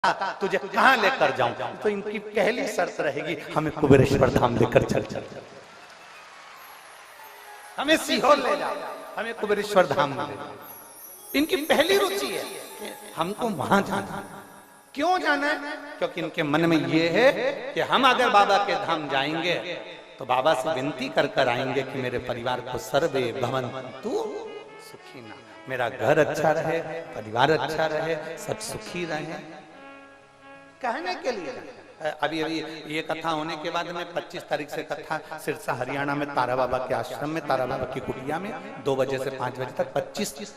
तुझे कहां लेकर जाऊं, तो इनकी पहली शर्त रहेगी हमें कुबेरेश्वर धाम लेकर चल, हमें सीहोर ले जाओ, हमें कुबेरेश्वर धाम ले जाओ। इनकी पहली रुचि है कि हमको वहां जाना। क्यों जाना है? क्योंकि इनके मन में ये है कि हम अगर बाबा के धाम जाएंगे तो बाबा से विनती कर कर आएंगे कि मेरे परिवार को सर्वे भवन्तु सुखिनः, मेरा घर अच्छा रहे, परिवार अच्छा रहे, सब सुखी रहे, कहने के लिए। अभी ये कथा होने के बाद में 25 तारीख से कथा सिरसा हरियाणा में तारा बाबा के आश्रम में, तारा बाबा की कुटिया में 2 बजे से 5 बजे तक, 25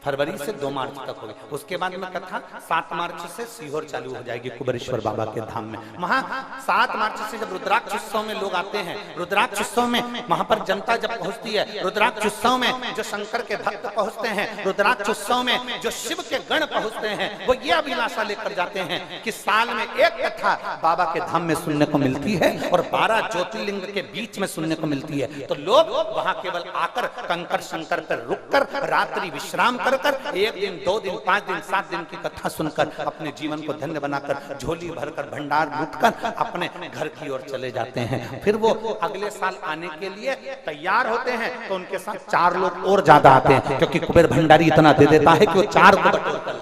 फरवरी से 2 मार्च तक होगी। उसके बाद में कथा 7 मार्च से सीहोर चालू हो जाएगी कुबेरेश्वर बाबा के धाम में। वहां 7 मार्च से जब रुद्राक्ष उत्सव में लोग आते हैं, रुद्राक्ष उत्सव में वहां पर जनता जब पहुंचती है, रुद्राक्ष उत्सव में जो शंकर के भक्त पहुंचते हैं, रुद्राक्ष उत्सव में जो शिव के गण पहुंचते हैं, वो ये अभिलाषा लेकर जाते हैं कि साल में एक कथा बाबा के धाम में सुनने को मिलती है और 12 ज्योतिर्लिंग के बीच में सुनने को मिलती है। तो लोग वहां केवल आकर कंकर शंकर पर रुककर रात्रि विश्राम कर 1 दिन 2 दिन 5 दिन 7 दिन की कथा सुनकर अपने जीवन को धन्य बनाकर झोली भरकर भंडार लूटकर अपने घर की ओर चले जाते हैं। फिर वो अगले साल आने के लिए तैयार होते हैं तो उनके साथ 4 लोग और ज्यादा आते हैं, क्योंकि कुबेर भंडारी इतना दे देता है कि वो 4 को बटोर कर।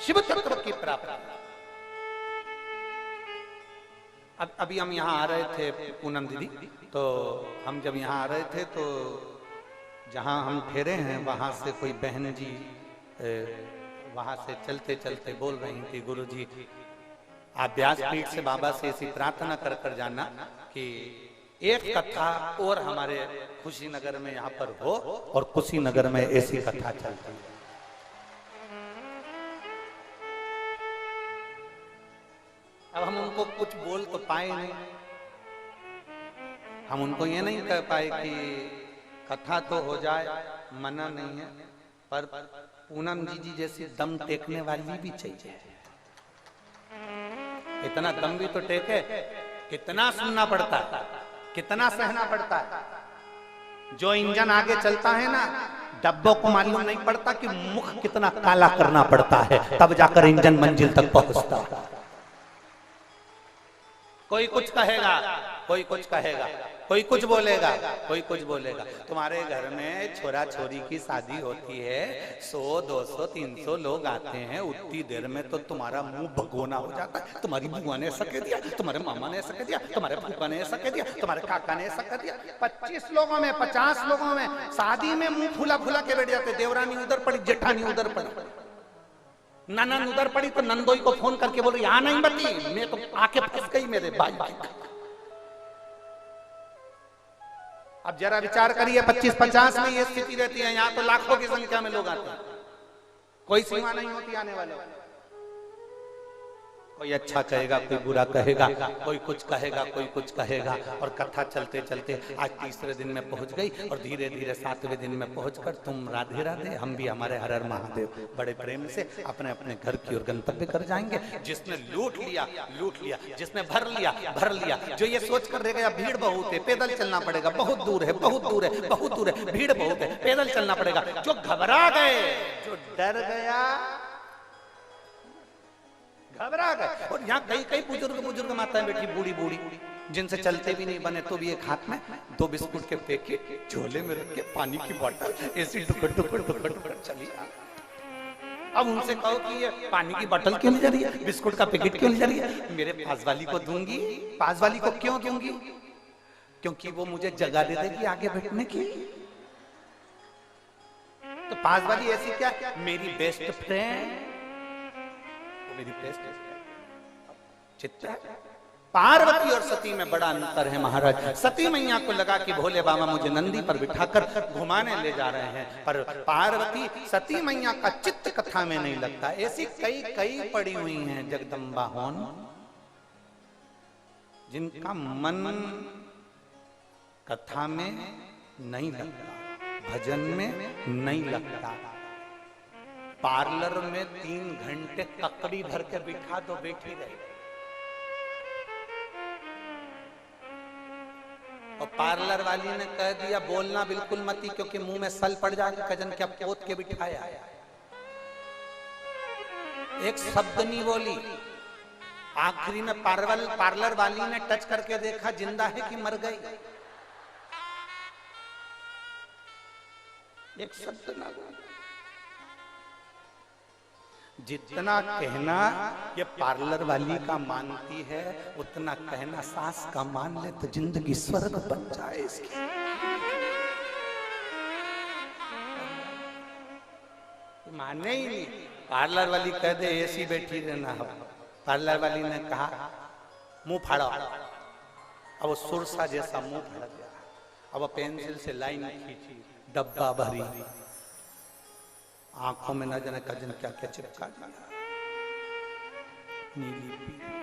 शिव तत्व की प्राप्ति। अभी हम यहाँ आ रहे थे पूनम दीदी, तो हम जब यहाँ आ रहे थे तो जहाँ हम ठहरे हैं वहाँ से कोई बहन जी वहाँ से चलते चलते बोल रही थी, गुरुजी आप व्यासपीठ से बाबा से ऐसी प्रार्थना कर कर जाना कि एक कथा और हमारे कुशीनगर में यहाँ पर हो और कुशीनगर में ऐसी कथा चलती है। अब हम उनको कुछ बोल तो पाए नहीं, हम उनको ये नहीं कह पाए कि कथा तो हो जाए, मना नहीं है, पर पूनम जी जैसी दम टेकने वाली भी चाहिए। इतना दम भी तो टेके, कितना सुनना पड़ता है, कितना सहना पड़ता है। जो इंजन आगे चलता है ना, डब्बों को मालूम नहीं पड़ता कि मुख कितना काला करना पड़ता है, तब जाकर इंजन मंजिल तक पहुंचता है। कोई कुछ कहेगा, कोई कुछ कहेगा, कोई कुछ बोलेगा, कोई कुछ बोलेगा। तुम्हारे घर में छोरा छोरी की शादी होती है, 100 200 300 लोग आते हैं, उतनी देर में तो तुम्हारा मुंह भगोना हो जाता है। तुम्हारी बुआ ने ऐसा कह दिया, तुम्हारे मामा ने ऐसा कह दिया, तुम्हारे फूफा ने ऐसा कह दिया, तुम्हारे काका ने ऐसा कह दिया। 25 लोगों में 50 लोगों में शादी में मुंह फुला फुला के बैठ जाते। देवरानी उधर पड़ी, जेठानी उधर पड़ी, ननद उधर पड़ी तो नंदोई को फोन करके बोल रही यहाँ नहीं बती, मैं तो आके फंस गई मेरे भाई। अब जरा विचार करिए 25-50 में ये स्थिति रहती है, यहाँ तो लाखों की संख्या में लोग आते हैं, कोई सीमा नहीं होती आने वाले। कोई अच्छा कहेगा, कोई बुरा कहेगा, कोई कुछ कहेगा, कोई कुछ कहेगा। और कथा चलते चलते आज 3रे दिन में पहुंच गई और धीरे धीरे 7वें दिन में पहुंचकर तुम राधे राधे, हम भी हमारे हर हर महादेव बड़े प्रेम से अपने अपने घर की ओर गंतव्य कर जाएंगे। जिसने लूट लिया लूट लिया, जिसने भर लिया भर लिया। जो ये सोच कर रह गया भीड़ बहुत है, पैदल चलना पड़ेगा, बहुत दूर है, बहुत दूर है, बहुत दूर है, भीड़ बहुत है, पैदल चलना पड़ेगा। जो घबरा गए, जो डर गया, घबरा गए। और यहाँ कई बुजुर्ग माताएं बैठी, बूढ़ी बूढ़ी, जिनसे चलते भी नहीं बने, तो भी एक हाथ में 2 बिस्कुट के पैकेट झोले में रख के पानी की बोतल ऐसी टुकड़ चली। अब उनसे कहो कि ये पानी की बोतल क्यों ले जा रही है, बिस्कुट का पैकेट क्यों ले जा रही है? मेरे पास वाली को दूंगी। पास वाली को क्यों दूंगी? क्योंकि वो मुझे जगह दे देगी आगे बैठने की। तो पास वाली ऐसी क्या, मेरी बेस्ट फ्रेंड, मेरी बेस्ट चित्रा। पार्वती और सती में बड़ा अंतर है महाराज। सती मैया को लगा कि भोले बाबा मुझे नंदी पर बिठाकर घुमाने ले जा रहे हैं, पर पार्वती सती मैया का चित्त कथा में नहीं लगता। ऐसी कई पड़ी हुई हैं जगदम्बा होन, जिनका मन कथा में नहीं लगता, भजन में नहीं लगता। पार्लर में 3 घंटे ककड़ी भर के बिठा दो, बैठी रहे। और पार्लर वाली ने कह दिया बोलना बिल्कुल मती, क्योंकि मुंह में सल पड़ जाएगा। कजन क्या पोत के बिठाया, एक शब्द नहीं बोली। आखिरी में पार्लर वाली ने टच करके देखा जिंदा है कि मर गई, एक शब्द ना बोला। जितना कहना ये पार्लर वाली का मानती है, उतना कहना सास का मान ले तो जिंदगी स्वर्ग बन जाए इसकी। माने ही नहीं। पार्लर वाली कह दे ऐसी बैठी रहना हो। पार्लर वाली ने कहा मुंह फाड़ो। अब वो सुरसा जैसा मुंह फाड़ गया। अब वो पेंसिल से लाइन खींची, डब्बा भरी, आंखों में न जाने कजन क्या क्या चिपका दिया, नीली पीली।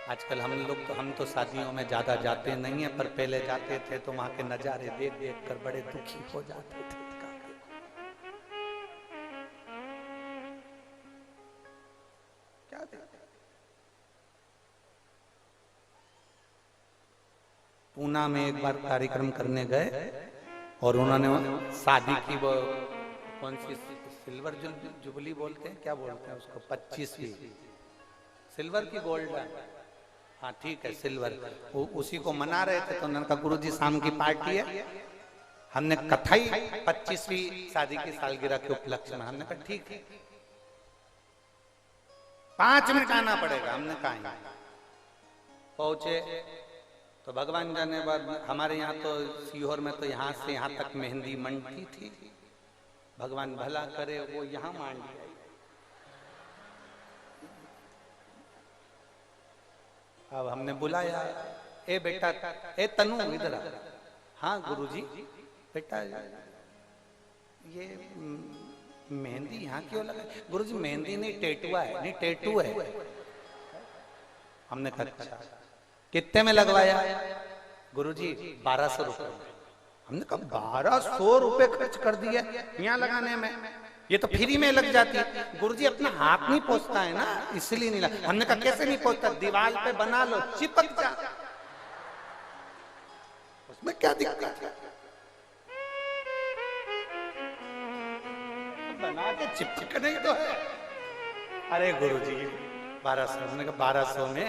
आजकल हम तो शादियों में ज्यादा जाते नहीं है, पर पहले जाते थे तो वहां के नजारे देख देख कर बड़े दुखी हो जाते थे। क्या देखते? पूना में एक बार कार्यक्रम करने गए और उन्होंने शादी की वो कौन सी सिल्वर जुबली बोलते हैं, क्या बोलते हैं उसको, 25वीं सिल्वर की गोल्ड, हाँ ठीक है सिल्वर, उसी को मना रहे थे। तो उन्होंने कहा गुरुजी शाम की पार्टी है, हमने कथाई 25वीं शादी की सालगिरह के उपलक्ष्य में। हमने कहा ठीक है 5 मिनट आना पड़ेगा। हमने कहा पहुंचे तो भगवान जाने बाद हमारे यहाँ तो सीहोर में तो यहाँ से यहाँ तक मेहंदी मंडती थी। भगवान भला करे वो यहाँ मान लिया। अब हमने बुलाया, ए बेटा, ए तनु इधर आ। हाँ गुरुजी। बेटा ये मेहंदी यहाँ क्यों लगा? गुरुजी मेहंदी नहीं टेटुआ है। नहीं टेटू है। हमने कहा अच्छा कितने में लगवाया? गुरुजी 1200 रुपए। हमने कहा 1200 रुपए खर्च कर दिए यहाँ लगाने में, ये तो फ्री में लग जाती है। गुरुजी अपना हाथ नहीं पहुंचता है ना, इसलिए नहीं लगा। हमने कहा कैसे नहीं पहुंचता? दीवार पे बना लो, चिपक जा, उसमें क्या दिक्कत है? बना के चिपकने तो है। अरे गुरुजी 1200। हमने कहा 1200 में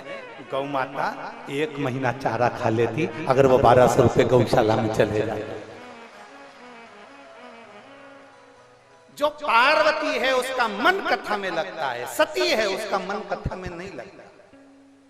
गौ माता 1 महीना चारा खा लेती, अगर वो 1200 रुपए गौशाला में चले जाए। जो पार्वती है उसका मन कथा में लगता है, सती है उसका मन कथा में नहीं लगता।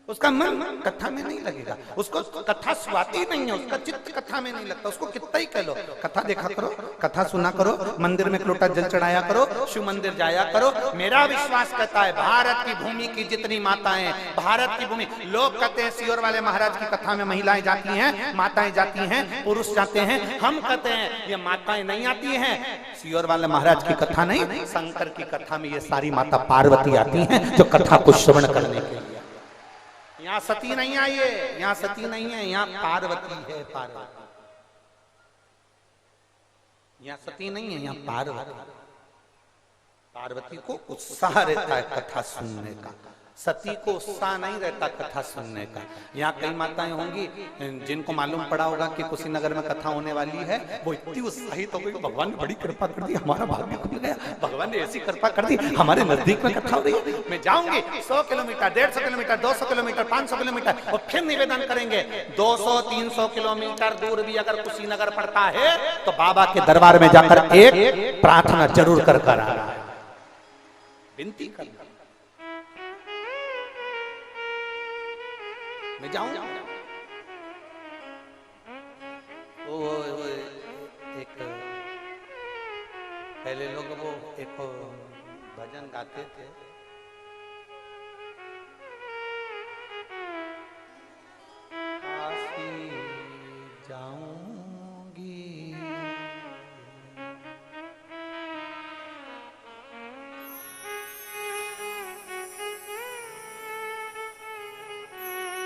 उसका मन कथा में नहीं लगेगा, उसको कथा स्वाती नहीं है, उसका चित्त कथा में नहीं लगता। उसको कितना ही कह लो कथा देखा करो, कथा सुना करो, मंदिर में एक लोटा जल चढ़ाया करो, शिव मंदिर जाया करो। मेरा विश्वास कहता है भारत की भूमि की जितनी माताएं, भारत की भूमि, लोग कहते हैं सीहोर वाले महाराज की कथा में महिलाएं जाती हैं, माताएं जाती हैं, पुरुष जाते हैं। हम कहते हैं ये माताएं नहीं आती हैं। सीहोर वाले महाराज की कथा नहीं, शंकर की कथा में ये सारी माता पार्वती आती हैं जो कथा को श्रवण करने के लिए। यहाँ सती नहीं आई है, यहाँ सती नहीं है, यहाँ पार्वती है। पार्वती यहाँ सती नहीं है, यहाँ पार्वती। पार्वती को उत्साह रहता है कथा सुनने का, सती को उत्साह नहीं रहता कथा सुनने का। यहाँ कई माताएं होंगी जिनको मालूम पड़ा होगा कि कुशीनगर में कथा होने वाली है, वो इतनी उत्साहित हो गई, भगवान ने बड़ी कृपा कर दी, हमारा भाग्य खुल गया, भगवान ने ऐसी कृपा कर दी, हमारे नजदीक में कथा हो रही है। मैं जाऊंगी 100 किलोमीटर, 150 किलोमीटर, 200 किलोमीटर, 500 किलोमीटर, और फिर निवेदन करेंगे 200-300 किलोमीटर दूर भी अगर कुशीनगर पड़ता है तो बाबा के दरबार में जाकर एक प्रार्थना जरूर कर आना है, विनती करना। मैं जाऊं वो एक पहले लोग वो एक भजन गाते थे, काशी जाऊंगी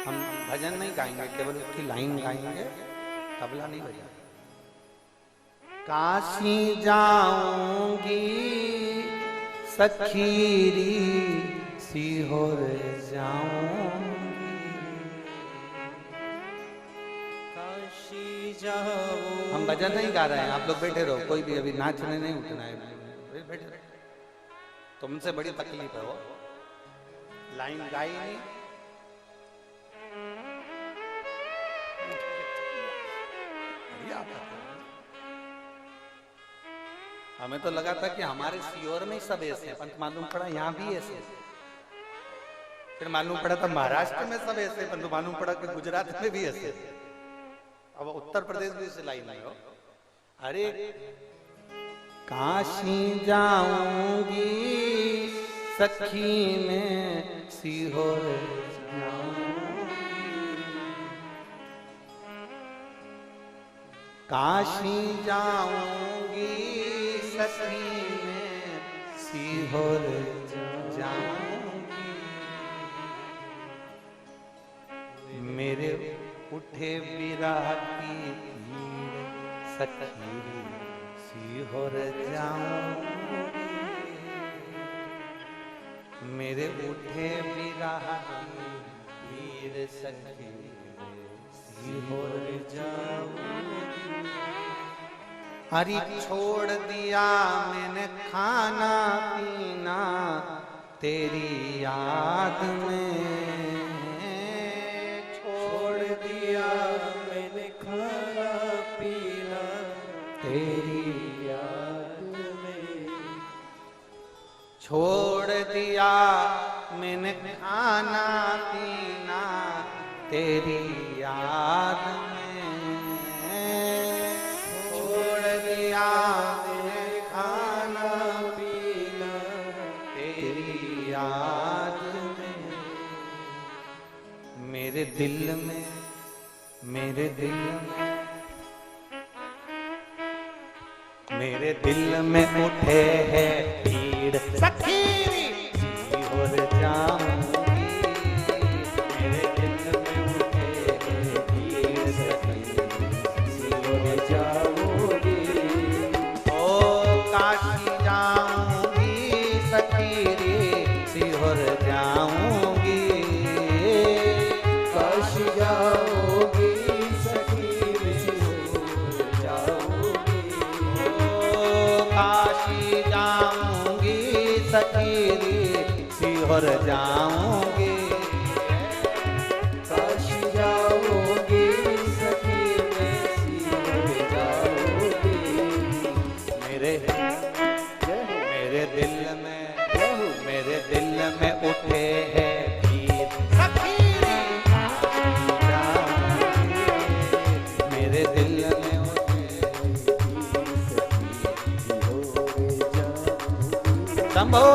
हम भजन नहीं गाएंगे, केवल उसकी लाइन गाएंगे, तबला नहीं बजाएंगे। काशी जाऊंगी सखीरी सीहोर जाऊंगी। हम भजन नहीं गा रहे हैं, आप लोग बैठे रहो, कोई भी अभी नाचने नहीं उठना है, बैठे रहो। तुमसे बड़ी तकलीफ है वो, लाइन गाई नहीं। हमें तो लगा था कि हमारे सीहोर में ही सब ऐसे हैं, परंतु मालूम पड़ा यहाँ भी ऐसे। फिर मालूम पड़ा था महाराष्ट्र में सब ऐसे, परंतु मालूम पड़ा कि गुजरात में भी ऐसे। अब उत्तर प्रदेश भी इसे लाइन नहीं हो। अरे काशी जाऊंगी सखी में सीहोर जाऊंगी, काशी जाऊंगी सखी में सीहोर जाऊंगी। मेरे उठे विरह की भीड़ सखी सीहोर जाऊंगी, मेरे उठे विरह की भीड़ सखी सीहोर जाऊंगी। अरे छोड़ दिया मैंने खाना पीना तेरी याद में, मैंने खाना पीना तेरी याद में, छोड़ दिया मैंने खाना पीना तेरी याद में, छोड़ दिया मैंने खाना पीना तेरी याद में। मेरे दिल में, मेरे दिल में, मेरे दिल में उठे है भीड़ सखी सीहोर जाऊंगी, मेरे दिल में उठे है भीड़ सखी सीहोर जाऊंगी। ओ काशी जाऊंगी सखी रे सीहोर जाऊंगी, काशी जाओगी सीहोर जाऊंगी, काशी जाओगी सखी में सीहोर जाओगी। मेरे दिल में, मेरे दिल में उठे है भीड़ सखी जाऊंगी, मेरे दिल में उठे शंभो।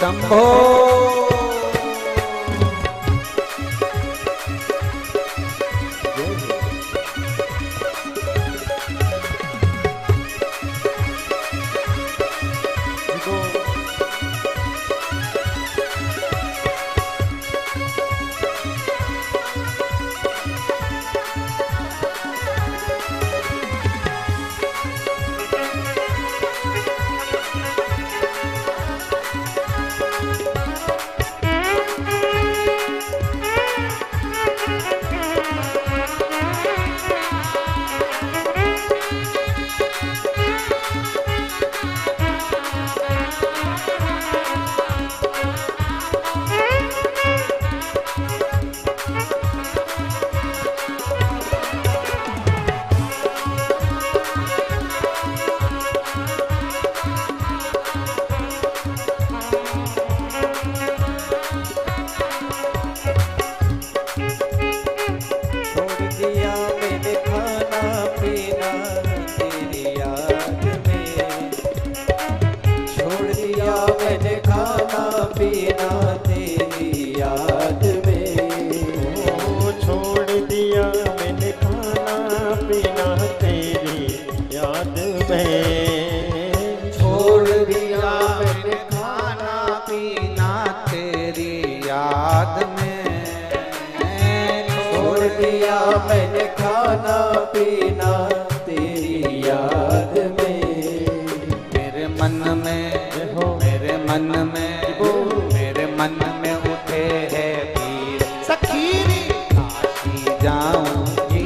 शंभो याद में। ओ छोड़ दिया मैंने खाना पीना तेरी याद में। छोड़ दिया मैंने खाना पीना तेरी याद में। छोड़ दिया मैंने खाना पीना तेरी याद में। मेरे मन में हो, मेरे मन में उठे है पीर सखीरी काशी जाऊंगी।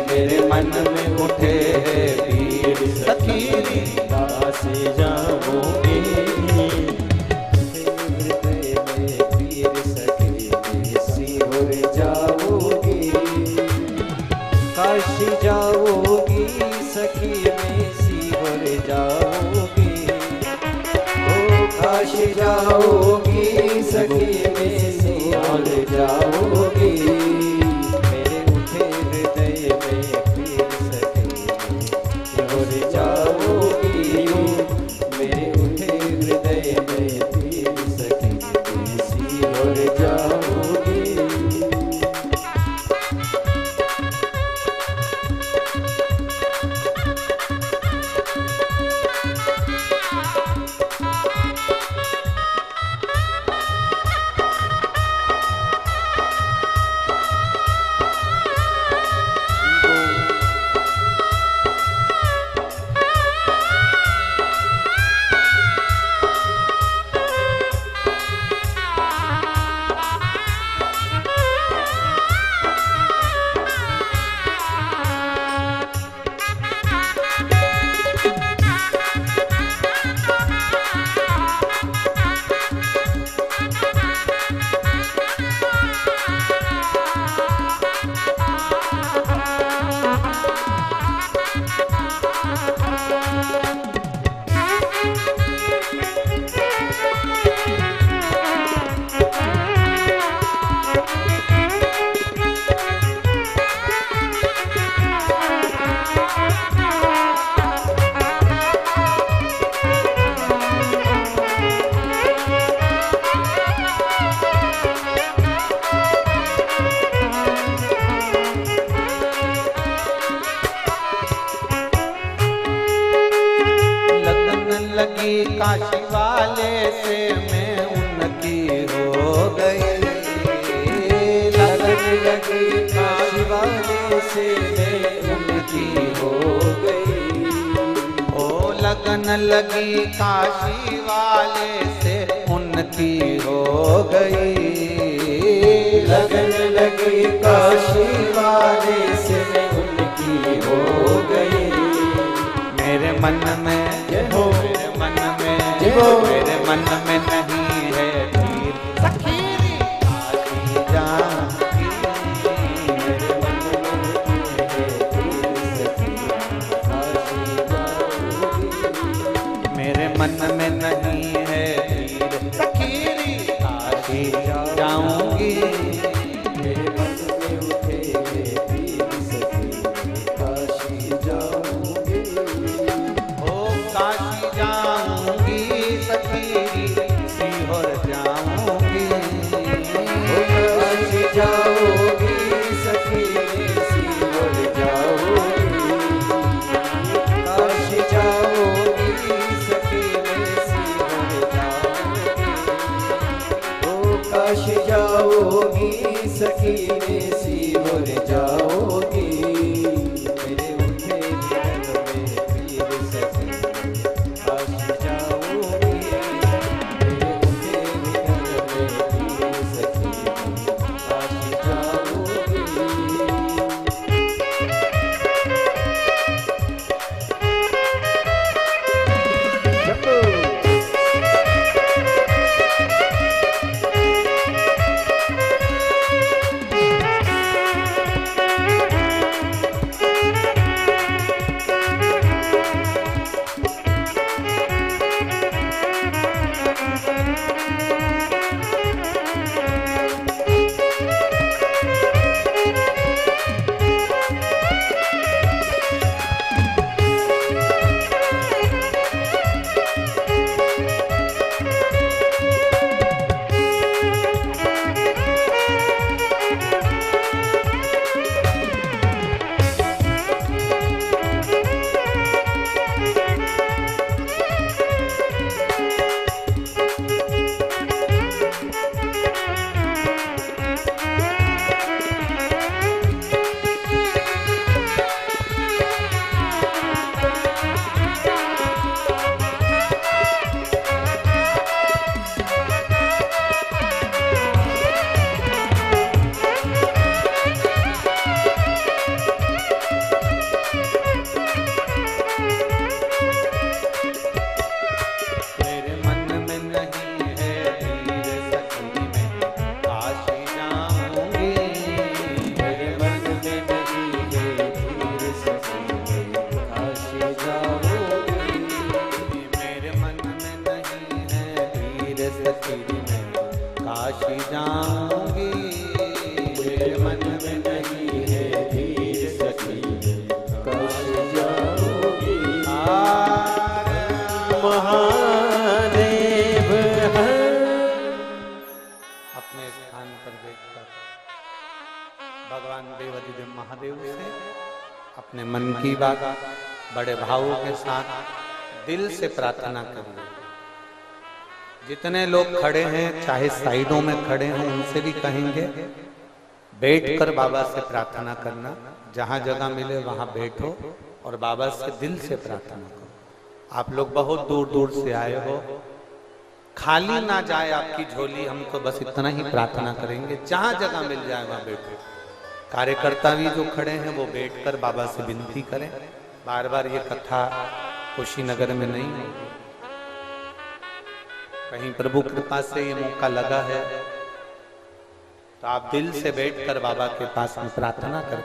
मेरे मन में उठे है पीर सखीरी काशी जाऊंगी। हृदय में पीर सखी सिहोर जाओगी। काशी जाओगी सखी में सिहोर जाओगी। ओ काशी जाओगी सखी में सिहोर जाओगी। मेरे उठे हृदय में पीर सखी सिहोर जाओगी। मेरे उठे हृदय में पीर सखी सिहोर जाओगी। लगी काशी वाले से मैं उनकी हो गई। लगन लगी काशी वाले से मैं उनकी हो गई। ओ लगन लगी काशी वाले से उनकी हो गई। लगन लगी काशी वाले से मैं उनकी हो गई। मेरे मन में हो, मेरे मन में हो, मेरे मन में नहीं है तीर सखीरी काशी जाऊंगी। मेरे मन में है तीर सखी काशी जाओगी। मेरे मन में नहीं है तीर सखीरी काशी जाऊंगी। मेरे मन में उठे है तीर सखी काशी जाऊंगी। ओ काशी जाऊंगी सखीरी सीहोर जाऊंगी। ओ काशी जाओगी सखी में सिहोर जाओगी। काशी जाओगी सखी में सिहोर जाओगी। ओ काशी जाओगी सखी में सिहोर जाओगी। मेरे उठे मन में पीर सखी काशी जाओगी। मेरे उठे मन में पीर सखी काशी जाओगी। जाऊंगी, मेरे मन में नहीं है धीर सखी, काश जाओगी। महादेव है। अपने स्थान पर बैठकर भगवान देवाधिदेव महादेव से अपने मन की बात बड़े भावों के साथ दिल से प्रार्थना करिए। जितने लोग खड़े हैं, चाहे साइडों में खड़े हैं, उनसे भी कहेंगे बैठकर बाबा से प्रार्थना करना। जहां जगह मिले वहां बैठो और बाबा से दिल से प्रार्थना करो। आप लोग बहुत दूर दूर से आए हो, खाली ना जाए आपकी झोली। हम तो बस इतना ही प्रार्थना करेंगे, जहां जगह मिल जाए वहां बैठो। कार्यकर्ता भी जो खड़े हैं वो बैठकर बाबा से विनती करें। बार बार ये कथा कुशीनगर में नहीं होगी, कहीं प्रभु कृपा से ये मौका लगा है तो आप दिल से बैठकर बाबा के पास में प्रार्थना कर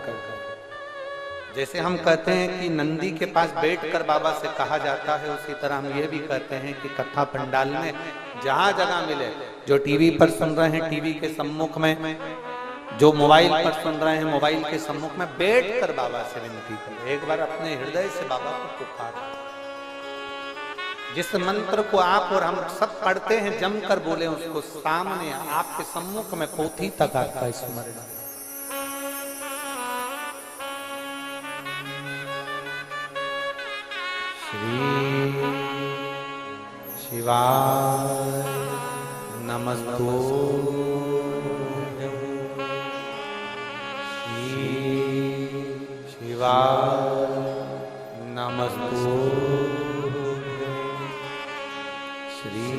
जैसे हम कहते हैं कि नंदी के पास बैठकर बाबा से कहा जाता है, उसी तरह हम ये भी कहते हैं कि कथा पंडाल में जहां जगह मिले, जो टीवी पर सुन रहे हैं टीवी के सम्मुख में, जो मोबाइल पर सुन रहे हैं मोबाइल के सम्मुख में, बैठकर बाबा से विनती करें। एक बार अपने हृदय से बाबा को पुकारें। जिस मंत्र को आप और हम सब पढ़ते हैं जमकर बोले, उसको सामने आपके सम्मुख में पोथी तक आपका स्मरण। श्री शिवाय नमस्तु, श्री शिवाय नमस्तु, श्री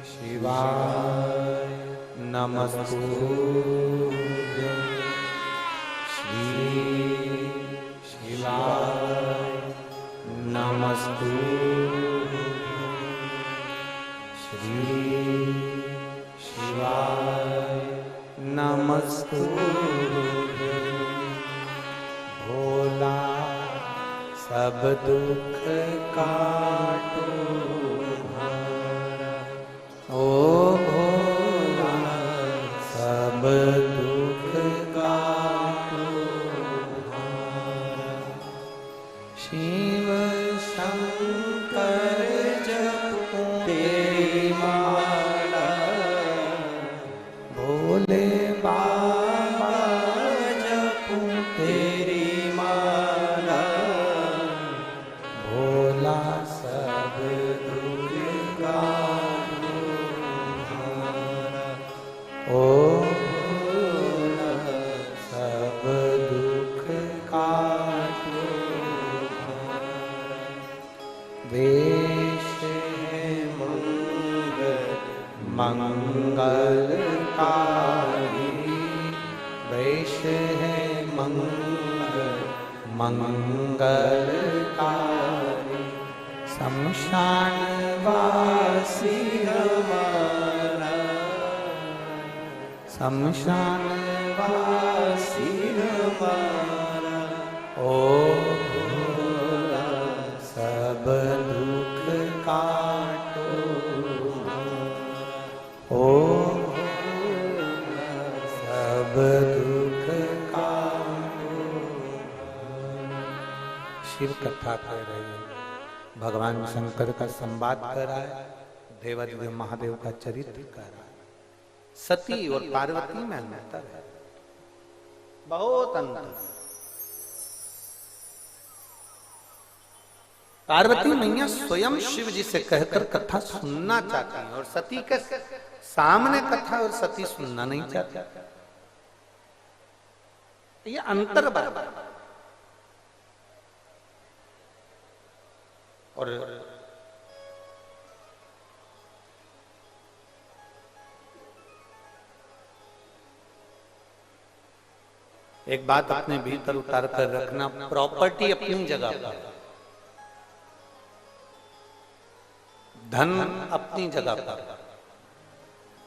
शिवाय नमस्तु, श्री शिवाय नमस्तु, श्री शिवाय नमस्तु। भोला सब दुख काटो हमारा, ओ भोला सब दुख काटो हमारा। शिव शंकर जपो तेरी माला, भोले बाबा जपो तेरी माला। भोला सब दुख काटो हमारा, ओ भोला सब दुख काटो। वेश है मंगलकारी, वेश है मंगलकारी। शमशान वासी हमारा, शमशान वासी हमारा। ओ सब दुख काटो, ओ सब दुख काटो। शिव कथा कह रही है, भगवान शंकर का संवाद कर रहा है, देवाधिदेव महादेव का चरित्र कर रहा है। सती और पार्वती में अंतर है, बहुत अंतर। पार्वती मैया स्वयं शिव जी से कहकर कथा सुनना चाहती हैं और सती के सामने कथा और सती सुनना नहीं चाहती। ये अंतर बराबर। और एक बात अपने भीतर उतार कर रखना, प्रॉपर्टी अपनी जगह पर, धन अपनी जगह पर,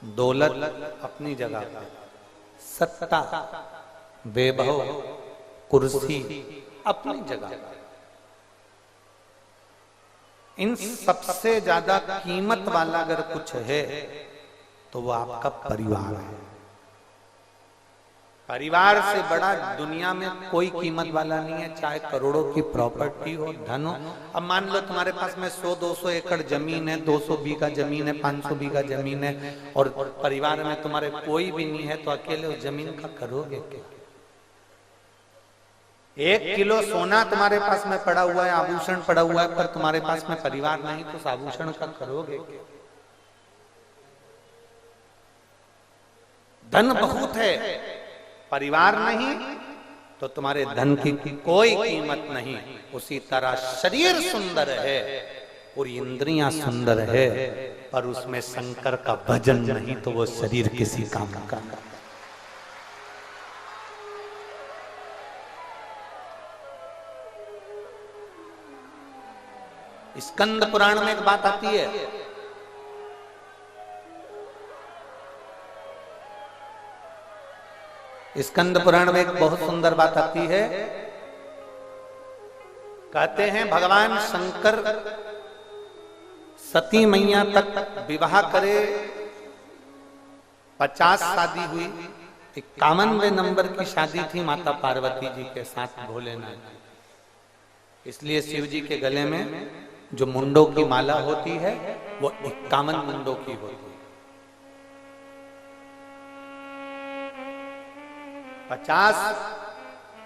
दौलत अपनी जगह पर, सत्ता, वैभव, कुर्सी अपनी जगह पर। इन सबसे ज्यादा कीमत वाला अगर कुछ है तो वो आपका परिवार है। परिवार से बड़ा दुनिया में कोई कीमत वाला नहीं है, चाहे करोड़ों की प्रॉपर्टी हो, धन हो। अब मान लो तुम्हारे पास में 100-200 एकड़ जमीन है, 200 बीघा जमीन है, 500 बीघा जमीन है, और परिवार में तुम्हारे कोई भी नहीं है, तो अकेले उस जमीन का करोगे क्या? 1 किलो सोना तुम्हारे पास में पड़ा हुआ है, आभूषण पड़ा हुआ है, पर तुम्हारे पास में परिवार नहीं, तो उस आभूषण का करोगे क्या? धन बहुत है, परिवार नहीं, तो तुम्हारे धन की कोई कीमत नहीं। उसी तरह शरीर सुंदर है, पूरी इंद्रियां सुंदर है, पर उसमें शंकर का भजन नहीं, तो वो शरीर किसी काम का नहीं। स्कंद पुराण में एक बात आती है, स्कंद पुराण में एक बहुत सुंदर बात आती है। कहते हैं भगवान शंकर सती मैया तक विवाह करे, 50 शादी हुई, 51वें नंबर की शादी थी माता पार्वती जी के साथ भोलेनाथ। इसलिए शिव जी के गले में जो मुंडों की माला होती है वो 51 मुंडों की होती है। 50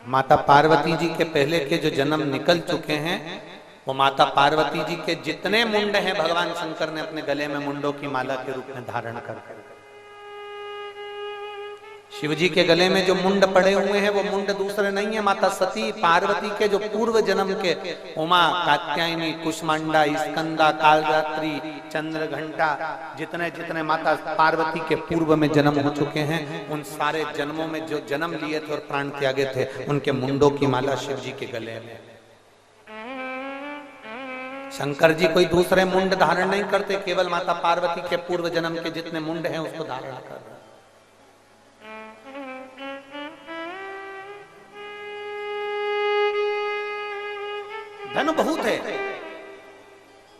माता पार्वती जी के पहले के जो जन्म निकल चुके हैं, वो माता पार्वती जी के जितने मुंड हैं भगवान शंकर ने अपने गले में मुंडों की माला के रूप में धारण कर। शिव जी के गले में जो मुंड पड़े हुए हैं वो मुंड दूसरे नहीं है, माता सती पार्वती के जो पूर्व जन्म के उमा, कात्यायनी, कुष्मांडा, स्कंदा, कालरात्रि, चंद्रघंटा, जितने जितने माता पार्वती के पूर्व में जन्म हो चुके हैं, उन सारे जन्मों में जो जन्म लिए थे और प्राण त्यागे थे, उनके मुंडों की माला शिव जी के गले में। शंकर जी कोई दूसरे मुंड धारण नहीं करते, केवल माता पार्वती के पूर्व जन्म के जितने मुंड हैं उसको धारण कर रहे। धन बहुत है,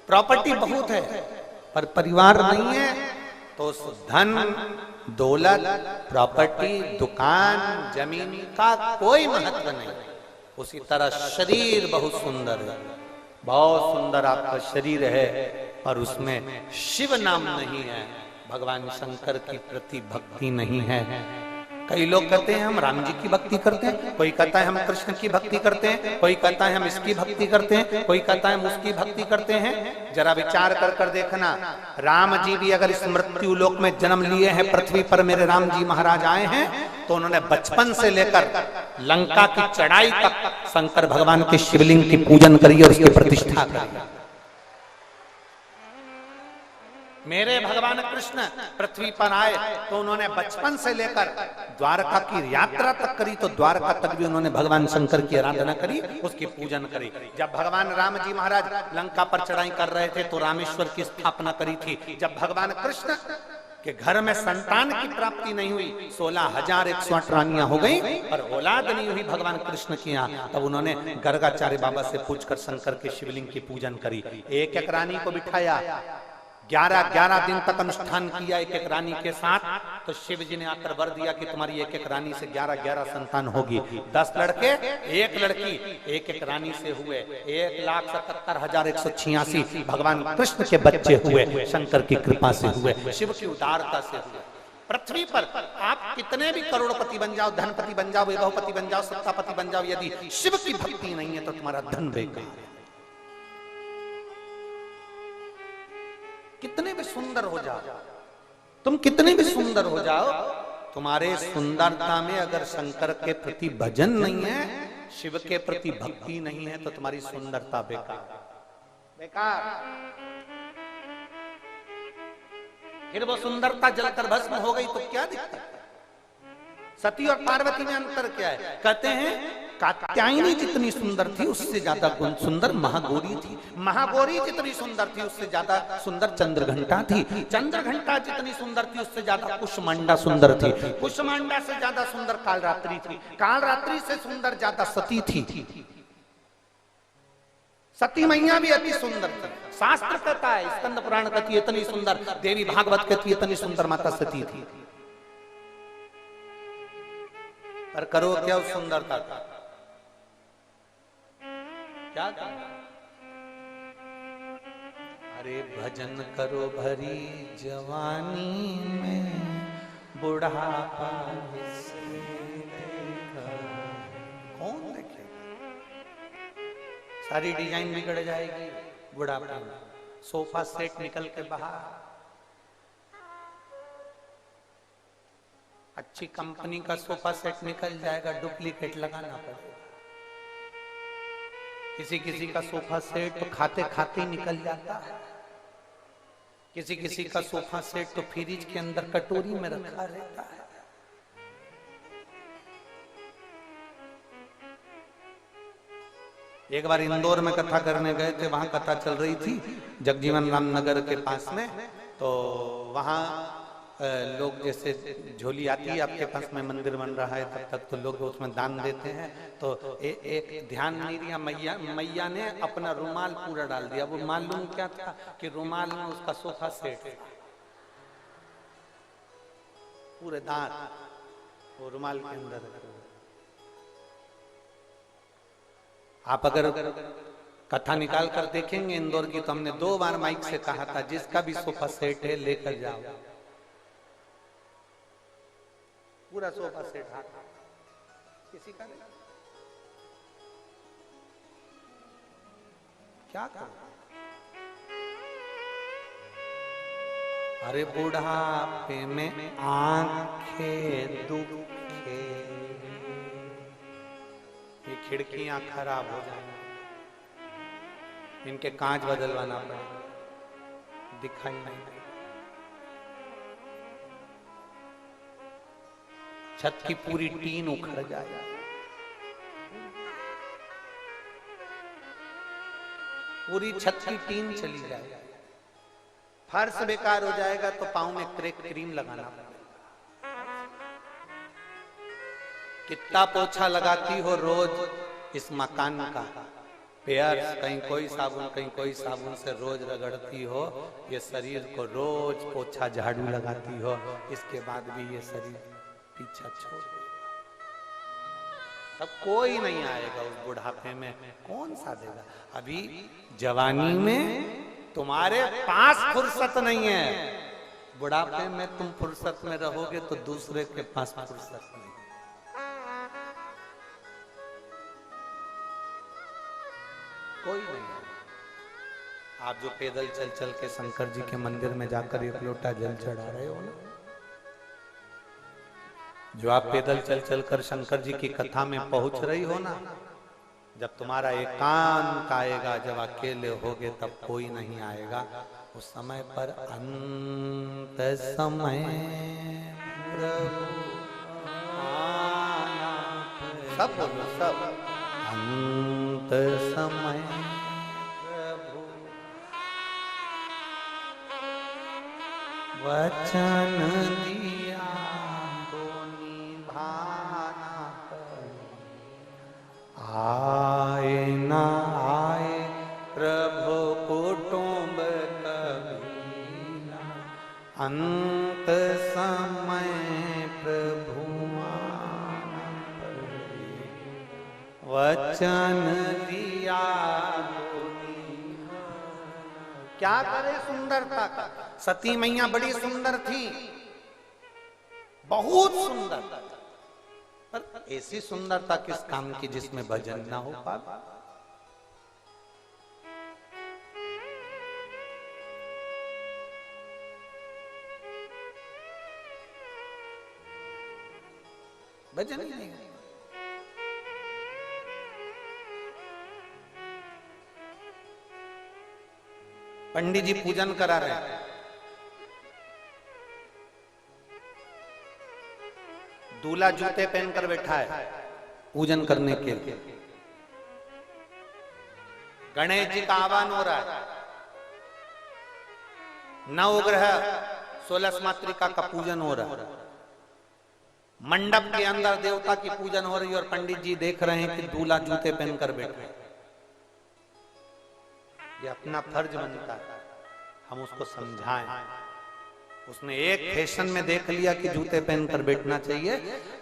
प्रॉपर्टी बहुत है, पर परिवार नहीं है, तो उस धन, दौलत, प्रॉपर्टी, दुकान, जमीन का कोई महत्व नहीं। उसी तरह शरीर बहुत सुंदर है, बहुत सुंदर आपका शरीर है, पर उसमें शिव नाम नहीं है, भगवान शंकर की प्रति भक्ति नहीं है। कई लोग कहते हैं हम राम जी की भक्ति करते हैं, कोई कहता है हम कृष्ण की भक्ति करते हैं, कोई कहता है हम इसकी भक्ति करते हैं, कोई कहता है हम उसकी भक्ति करते हैं। जरा विचार कर देखना, राम जी भी अगर इस मृत्यु लोक में जन्म लिए हैं, पृथ्वी पर मेरे राम जी महाराज आए हैं, तो उन्होंने बचपन से लेकर लंका की चढ़ाई तक शंकर भगवान के शिवलिंग की पूजन करी और उसकी प्रतिष्ठा करी। मेरे भगवान कृष्ण पृथ्वी पर आए तो उन्होंने बचपन से लेकर द्वारका की यात्रा तक करी, तो द्वारका तक भी उन्होंने भगवान शंकर की आराधना करी, उसकी पूजन करी। जब भगवान राम जी महाराज लंका पर चढ़ाई कर रहे थे तो रामेश्वर की स्थापना करी थी। जब भगवान कृष्ण के घर में संतान की प्राप्ति नहीं हुई, 16,108 रानियां हो गई, पर औलाद नहीं हुई भगवान कृष्ण की यहाँ, तब उन्होंने गर्गाचार्य बाबा से पूछकर शंकर के शिवलिंग की पूजन करी। एक एक रानी को बिठाया, 11 दिन तक अनुष्ठान किया एक एक रानी के साथ, तो शिव जी ने आकर वर दिया कि तुम्हारी एक एक रानी से 11 संतान होगी। 10 लड़के 1 लड़की एक एक रानी से हुए 1,77,186 भगवान कृष्ण के बच्चे हुए, शंकर की कृपा से हुए, शिव की उदारता से हुए। पृथ्वी पर आप कितने भी करोड़पति बन जाओ, धनपति बन जाओ, वैभवपति बन जाओ, सत्तापति बन जाओ, यदि शिव की भक्ति नहीं है तो तुम्हारा धन बेकार है। कितने भी सुंदर हो जाओ, तुम कितने भी सुंदर हो जाओ, तुम्हारे सुंदरता में अगर शंकर के प्रति भजन नहीं है, शिव के प्रति भक्ति नहीं है, तो तुम्हारी सुंदरता बेकार। फिर वो सुंदरता जलकर भस्म हो गई तो क्या दिक्कत? सती और पार्वती में अंतर क्या है? कहते हैं कात्यायनी जितनी सुंदर थी उससे ज्यादा सुंदर महागौरी थी, महागौरी जितनी सुंदर थी उससे ज्यादा सुंदर चंद्रघंटा थी, चंद्रघंटा जितनी सुंदर थी उससे ज्यादा कुष्मांडा सुंदर थी, कुष्मांडा से ज्यादा सुंदर कालरात्रि थी, कालरात्रि से सुंदर ज्यादा सती थी। सती मैया भी अति सुंदर थी, शास्त्र कहता है, स्कंद पुराण कहती है इतनी सुंदर, देवी भागवत कहती है इतनी सुंदर माता सती थी। पर करो क्या उस सुंदरता का, क्या करो? अरे भजन करो भरी जवानी में, बुढ़ापा किसे देगा? कौन देखेगा? सारी डिजाइन बिगड़ जाएगी बुढ़ापे में। सोफा सेट निकल के बाहर, अच्छी कंपनी का सोफा सेट निकल जाएगा, डुप्लीकेट लगाना पड़ेगा। किसी किसी का सोफा सेट तो खाते खाते ही निकल जाता है, किसी किसी का सोफा सेट तो फ्रिज के अंदर कटोरी में रखा रहता है। एक बार इंदौर में कथा करने गए थे, वहां कथा चल रही थी जगजीवन राम नगर के पास में। तो वहां लोग जैसे झोली आती है आपके पास में, मंदिर बन रहा है तब तक तो लोग उसमें दान देते हैं। तो एक ध्यान नहीं दिया, मैया ने अपना रुमाल पूरा डाल दिया। वो मालूम क्या था कि रुमाल में उसका सोफा सेट, पूरे दांत वो रुमाल के अंदर। आप अगर कथा निकाल कर देखेंगे इंदौर की, तो हमने 2 बार माइक से कहा था जिसका भी सोफा सेट है लेकर जाओ, पूरा सोफा सेट हाथ, किसी का नहीं। क्या करो? अरे बुढ़ापे में आंखें दुखे, ये खिड़कियां खराब हो जाएंगी, इनके कांच बदलवाना पड़ेगा, दिखाई नहीं देगा। छत की पूरी टीन उखड़ जाए, पूरी छत की टीन चली जाए, फर्श बेकार हो जाएगा तो पांव में क्रैक क्रीम लगाना पड़ेगा। कितना पोछा लगाती हो रोज इस मकान का, पैर कहीं कोई साबुन कहीं कोई साबुन से रोज रगड़ती हो, ये शरीर को रोज पोछा झाड़ू लगाती हो, इसके बाद भी ये शरीर पीछा छोड़ देगा। तब कोई नहीं आएगा उस बुढ़ापे में, कौन सा देगा? अभी जवानी में तुम्हारे पास फुर्सत नहीं है, बुढ़ापे में तुम फुर्सत में रहोगे तो दूसरे के पास फुर्सत नहीं। कोई नहीं। आप जो पैदल चल चल के शंकर जी के मंदिर में जाकर 1 लोटा जल चढ़ा रहे हो ना, जो आप पैदल चल चल कर शंकर जी की कथा में पहुंच रही हो ना, जब तुम्हारा एकांत आएगा, जब अकेले होगे तब कोई नहीं आएगा, उस समय पर अंत समय प्रभु आना, सब बोलो सब, अंत समय प्रभु वचन दिया आए ना आए प्रभु कुटुंब कभी ना, अंत समय प्रभु आना पड़े, वचन दिया। क्या करे सुंदरता का? सती मैया बड़ी सुंदर थी, बहुत सुंदर, पर ऐसी सुंदरता किस काम की जिसमें भजन ना हो पाए? भजन ही नहीं। पंडित जी पूजन करा रहे हैं, दूल्हा जूते पहनकर बैठा है पूजन करने के लिए। गणेश जी का आह्वान हो रहा है, नवग्रह 16 मातृका का पूजन हो रहा है, मंडप के अंदर देवता की पूजन हो रही है और पंडित जी देख रहे हैं कि दूल्हा जूते पहनकर बैठा है। ये अपना फर्ज बनता है हम उसको समझाएं। उसने एक फैशन में देख लिया कि जूते पहनकर बैठना चाहिए।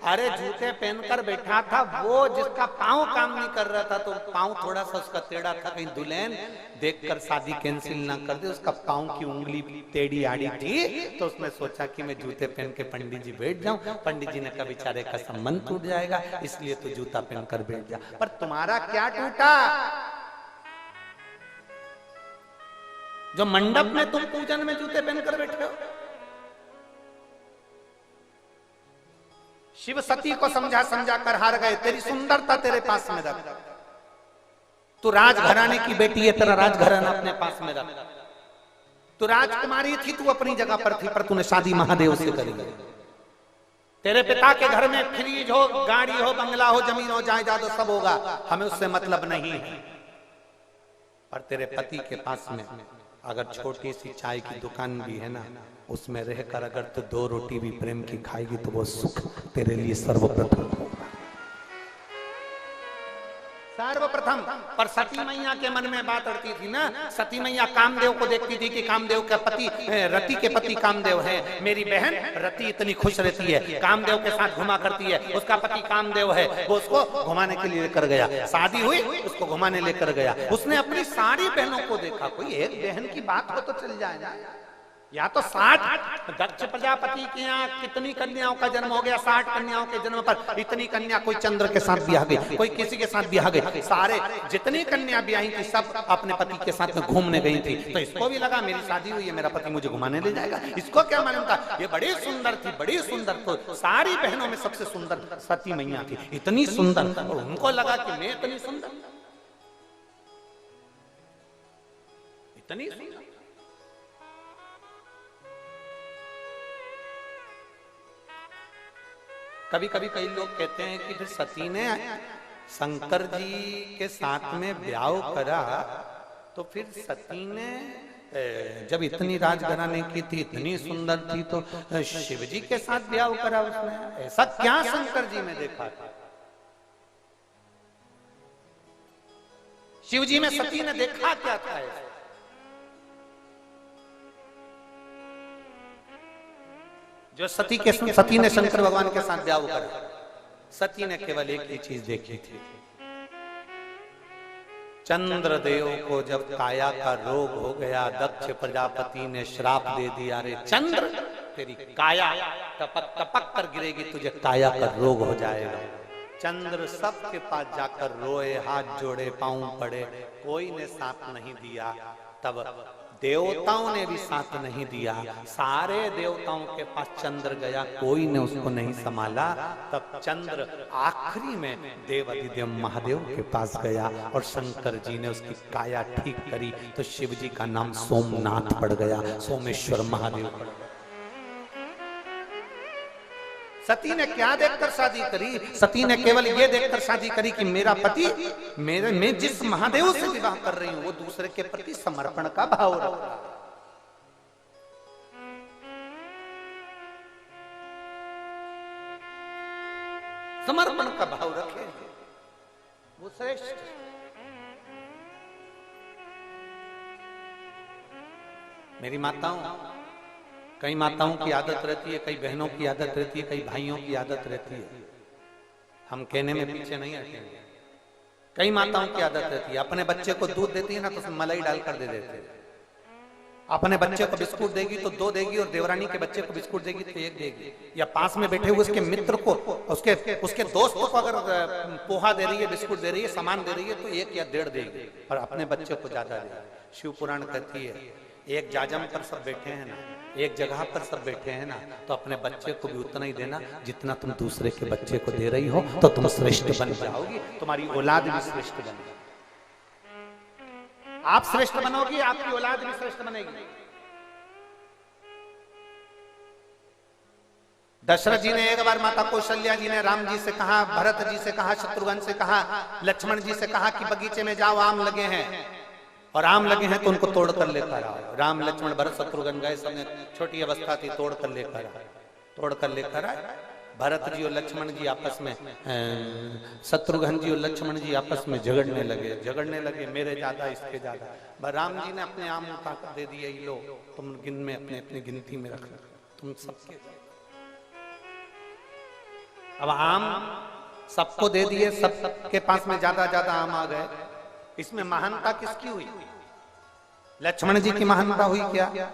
अरे जूते पहनकर बैठा था वो जिसका पांव काम नहीं कर रहा था, तो पांव थोड़ा सा उसका टेढ़ा था, कहीं दुल्हन देखकर शादी कैंसिल ना कर दे, उसका पांव की उंगली टेढ़ी आड़ी थी, तो उसने सोचा कि मैं जूते पहन के पंडित जी बैठ जाऊं। पंडित जी ने कहा बेचारे का संबंध टूट जाएगा, इसलिए तो जूता पहनकर बैठ जा। पर तुम्हारा क्या टूटा? जो मंडप में तुम पूजन में जूते पहनकर बैठे हो। शिव सती को समझा समझा कर हार गए। तेरी सुंदरता तेरे पास में रख, तू राजघराने की बेटी है, तेरा राजघराना अपने पास में रख। तू राजकुमारी थी, तू अपनी जगह पर थी, पर तूने शादी महादेव से करी। तेरे पिता के घर में फ्रिज हो, गाड़ी हो, बंगला हो, जमीन हो, जायदाद हो, सब होगा, हमें उससे मतलब नहीं है। पर तेरे पति के पास में अगर छोटी सी चाय की दुकान भी है ना, उसमें रहकर अगर तो 2 रोटी भी प्रेम की खाएगी तो वो सुख तेरे लिए सर्वप्रथम होगा, सर्वप्रथम। पर सती मैया के मन में बात अड़ती थी ना। सती मैया कामदेव को देखती थी कि कामदेव का पति, रति के पति कामदेव है। मेरी बहन रति इतनी खुश रहती है, कामदेव के साथ घुमा करती है, उसका पति कामदेव है, वो उसको घुमाने के लिए लेकर गया। शादी हुई, उसको घुमाने लेकर गया। उसने अपनी सारी बहनों को देखा, कोई एक बहन की बात हो तो चल जाए ना। या तो 60 दक्ष प्रजापति के यहाँ कितनी कन्याओं का जन्म हो गया, 60 कन्याओं के जन्म पर इतनी कन्या, कोई चंद्र के साथ ब्याह गई, कोई किसी के साथ ब्याह गई, सारे जितनी कन्या ब्याही थी सब अपने पति के साथ में घूमने गई थी। तो इसको भी लगा मेरी शादी हुई है, मेरा पति मुझे घुमाने ले जाएगा। इसको क्या मालूम था ये बड़ी सुंदर थी, बड़ी सुंदर। तो सारी बहनों में सबसे सुंदर सती मैया थी, इतनी सुंदर, और उनको लगा कि मैं इतनी सुंदर, इतनी सुंदर। कभी कभी कई लोग कहते हैं कि सती ने शंकर जी के साथ में ब्याह करा, तो फिर सती ने जब इतनी राजघराने की थी, इतनी सुंदर थी, तो शिव जी के साथ ब्याह करा उसने। ऐसा क्या शंकर जी में देखा था? शिव जी में सती ने देखा क्या था ऐसा? जो सती ने शंकर भगवान के साथ ब्याह करा, सती ने केवल एक ही चीज देखी थी। चंद्रदेव को जब काया का रोग हो गया, दक्ष प्रजापति ने श्राप दे दिया, रे चंद्र तेरी काया टपक टपक कर गिरेगी, तुझे काया का रोग हो जाएगा। चंद्र सबके पास जाकर रोए, हाथ जोड़े, पांव पड़े, कोई ने साथ नहीं दिया। तब देवताओं ने भी साथ नहीं दिया। सारे देवताओं के पास चंद्र गया, कोई ने उसको नहीं संभाला। तब चंद्र आखिरी में देवाधिदेव महादेव के पास गया और शंकर जी ने उसकी काया ठीक करी, तो शिव जी का नाम सोमनाथ पड़ गया, सोमेश्वर महादेव पड़ गया। सती ने क्या देखकर शादी करी? सती ने केवल ये देखकर शादी करी कि मेरा पति, मैं जिस महादेव से विवाह कर रही हूं वो दूसरे के प्रति समर्पण का भाव रखता है। समर्पण का भाव रखे, वो श्रेष्ठ। मेरी माताओं, कई माताओं की आदत रहती है, कई बहनों की आदत रहती है, कई भाइयों की आदत रहती है, हम कहने में पीछे नहीं हटेंगे। कई माताओं की आदत रहती है, अपने बच्चे को दूध देती है ना तो उसमें मलाई डालकर दे देते हैं। अपने बच्चे को बिस्कुट देगी तो 2 देगी, और देवरानी के बच्चे को बिस्कुट देगी तो 1 देगी। या पास में बैठे हुए उसके मित्र को, उसके दोस्त को अगर पोहा दे रही है, बिस्कुट दे रही है, सामान दे रही है, तो 1 या 1.5 देगी, और अपने बच्चे को ज्यादा देगी। शिव पुराण कहती है, एक जाजम पर सब बैठे हैं ना, एक जगह पर सब बैठे हैं ना, तो अपने बच्चे को भी उतना ही देना जितना तुम दूसरे के बच्चे को दे रही हो, तो तुम श्रेष्ठ बन जाओगी, तुम्हारी औलाद भी श्रेष्ठ बनेगी। आप श्रेष्ठ बनोगी, आपकी औलाद भी श्रेष्ठ बनेगी। दशरथ जी ने एक बार माता कौशल्या जी ने राम जी से कहा, भरत जी से कहा, शत्रुघ्न से कहा, लक्ष्मण जी से कहा कि बगीचे में जाओ, आम लगे हैं, और आम लगे हैं तो उनको तोड़ कर लेकर आओ। राम लक्ष्मण भरत शत्रुघ्न गए, सबने छोटी अवस्था थी, तोड़ कर लेकर आए। भरत जी और लक्ष्मण जी आपस में शत्रुघ्न जी और लक्ष्मण जी आपस में झगड़ने लगे, मेरे ज्यादा इसके ज्यादा। राम जी ने अपने आम उठाकर दे दिए, लो तुम गिन में अपने अपने गिनती में रख, तुम सबके। अब आम सबको दे दिए, सबके पास में ज्यादा ज्यादा आम आ गए। इसमें महानता किसकी हुई? लक्ष्मण जी की महानता हुई क्या?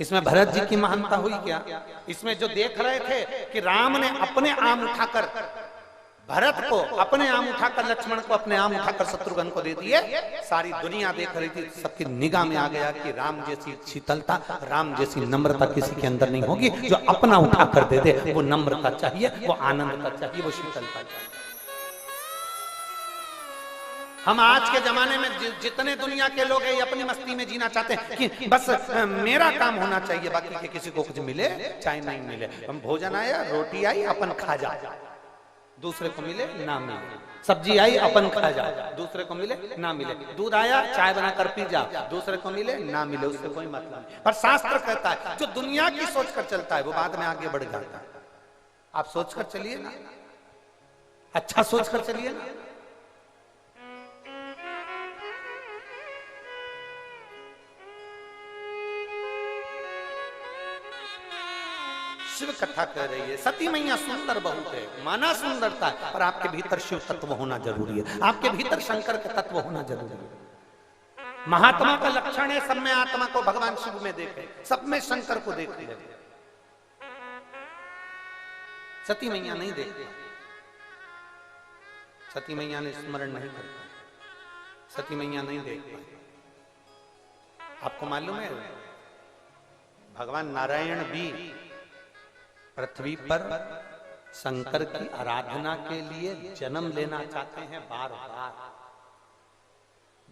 इसमें भरत जी की महानता हुई क्या? इसमें जो देख रहे थे कि राम ने अपने आम उठाकर भरत को, अपने आम उठाकर लक्ष्मण को, अपने आम उठाकर शत्रुघ्न को दे दिए, सारी दुनिया देख रही थी। सबकी निगाह में आ गया कि राम जैसी शीतलता, राम जैसी नम्रता किसी के अंदर नहीं होगी। जो अपना उठाकर दे दे, वो नम्रता चाहिए, वो आनंदता चाहिए, वो शीतलता चाहिए। हम आज के जमाने में जितने दुनिया के लोग हैं, अपनी मस्ती में जीना चाहते हैं कि बस मेरा काम होना चाहिए, बाकी के किसी को कुछ मिले चाहे नहीं मिले। हम भोजन आया, रोटी आई, अपन खा जा, दूसरे को मिले ना मिले। सब्जी आई, अपन खा जा, दूसरे को मिले ना मिले। दूध आया, चाय बनाकर पी जा, दूसरे को मिले ना मिले, उससे कोई मतलब नहीं। पर शास्त्र कहता है जो दुनिया की सोचकर चलता है वो बाद में आगे बढ़ जाता है। आप सोचकर चलिए ना, अच्छा सोचकर चलिए ना। शिव कथा कह रही है, सती मैया सुंदर बहुत है, माना सुंदरता है, पर आपके भीतर शिव तत्व होना जरूरी है, आपके भीतर शंकर का तत्व होना जरूरी है। महात्मा का लक्षण है सब में आत्मा को भगवान शिव में देखे, सब में शंकर को देखे। सती मैया नहीं देखती, सती मैया ने स्मरण नहीं करता, सती मैया नहीं देख पाई। आपको मालूम है भगवान नारायण भी पृथ्वी पर शंकर की आराधना के लिए जन्म लेना चाहते हैं बार बार।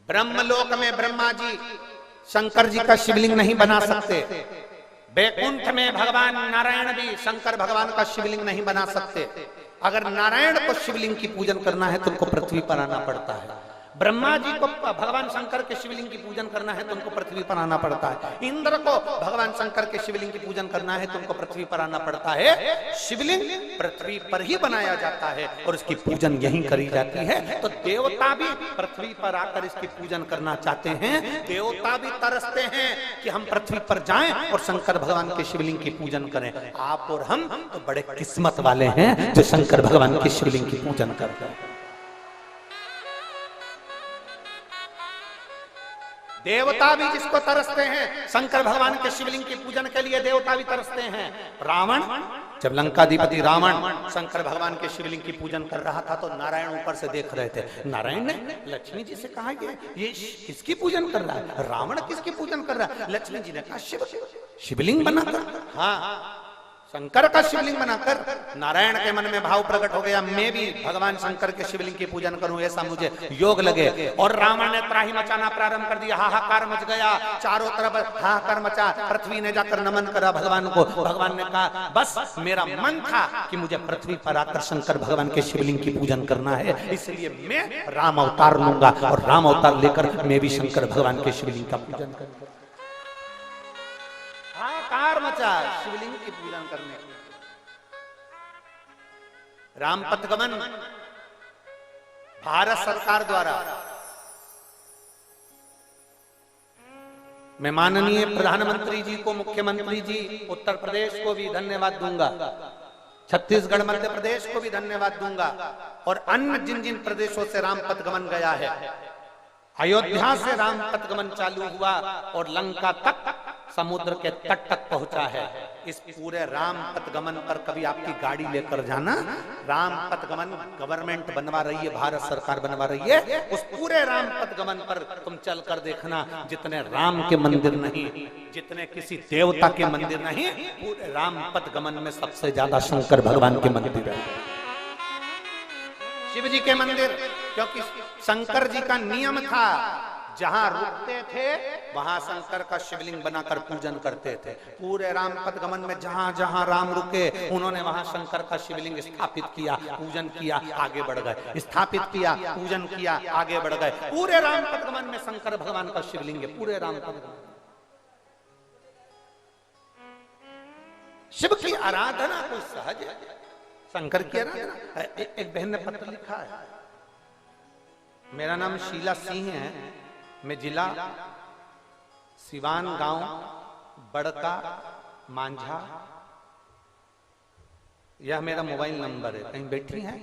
ब्रह्मलोक में ब्रह्मा जी शंकर जी का शिवलिंग नहीं बना सकते, बैकुंठ में भगवान नारायण भी शंकर भगवान का शिवलिंग नहीं बना सकते। अगर नारायण को शिवलिंग की पूजन करना है तो उनको पृथ्वी पर आना पड़ता है। ब्रह्मा जी को भगवान शंकर के शिवलिंग की पूजन करना है तो उनको पृथ्वी पर आना पड़ता है। इंद्र को भगवान शंकर के शिवलिंग की पूजन करना है तो उनको पृथ्वी पर आना पड़ता है। शिवलिंग पृथ्वी पर ही बनाया जाता है और इसकी पूजन यहीं करी जाती है। तो देवता भी पृथ्वी पर आकर इसकी पूजन करना चाहते हैं। देवता भी तरसते हैं कि हम पृथ्वी पर जाएं और शंकर भगवान के शिवलिंग की पूजन करें। आप और हम तो बड़े किस्मत वाले हैं जो शंकर भगवान के शिवलिंग की पूजन करते हैं। देवता भी जिसको तरसते हैं, शंकर भगवान के शिवलिंग की पूजन के लिए देवता भी तरसते हैं। रावण, जब लंकाधिपति रावण शंकर भगवान के शिवलिंग की पूजन कर रहा था तो नारायण ऊपर से देख रहे थे। नारायण ने लक्ष्मी जी से कहा कि ये किसकी पूजन कर रहा है? रावण किसकी पूजन कर रहा है? लक्ष्मी जी ने कहा शिवलिंग बनाकर, हाँ शंकर का शिवलिंग बनाकर। नारायण के मन में भाव प्रकट हो गया, मैं भी भगवान शंकर के शिवलिंग की पूजन करूं, ऐसा मुझे योग लगे। और रावण ने त्राही मचाना प्रारंभ कर दिया, हाहाकार मच गया, चारों तरफ हाहाकार मचा। पृथ्वी ने जाकर नमन करा भगवान को। भगवान ने कहा बस मेरा मन था कि मुझे पृथ्वी पर आकर शंकर भगवान के शिवलिंग की पूजन करना है, इसलिए मैं राम अवतार लूंगा और राम अवतार लेकर मैं भी शंकर भगवान के शिवलिंग का पूजन करूंगा। हाहाकार मचा शिवलिंग की पूजन करने की। राम पथगमन भारत सरकार द्वारा, मैं माननीय प्रधानमंत्री जी को, मुख्यमंत्री जी उत्तर प्रदेश को भी धन्यवाद दूंगा, छत्तीसगढ़ मध्य प्रदेश को भी धन्यवाद दूंगा और अन्य जिन जिन प्रदेशों से राम पथगमन गया है। अयोध्या से राम पथगमन चालू हुआ और लंका तक, समुद्र के तट तक पहुंचा है। इस पूरे राम पथगमन पर कभी आपकी गाड़ी लेकर जाना, राम पथगमन गवर्नमेंट बनवा रही है, भारत सरकार बनवा रही है, उस पूरे राम पथगमन पर तुम चलकर देखना, जितने राम के मंदिर नहीं, जितने किसी देवता के मंदिर नहीं, पूरे राम पथगमन में सबसे ज्यादा शंकर भगवान के मंदिर है, शिव जी के मंदिर। क्योंकि शंकर जी का नियम था, जहां रुकते थे वहां शंकर का शिवलिंग बनाकर पूजन करते थे। पूरे राम पथगमन में जहां जहां राम रुके उन्होंने वहां शंकर का शिवलिंग स्थापित किया, पूजन किया, आगे बढ़ गए, स्थापित किया, पूजन किया, आगे बढ़ गए। पूरे राम पथगमन में शंकर भगवान का शिवलिंग है, पूरे राम पथगमन। शिव की आराधना कोई सहज है, शंकर की आराधना। एक बहन ने पत्र लिखा है, मेरा नाम शीला सिंह है, मैं जिला सिवान, गांव बड़का मांझा, यह मेरा मोबाइल नंबर है, कहीं बैठी है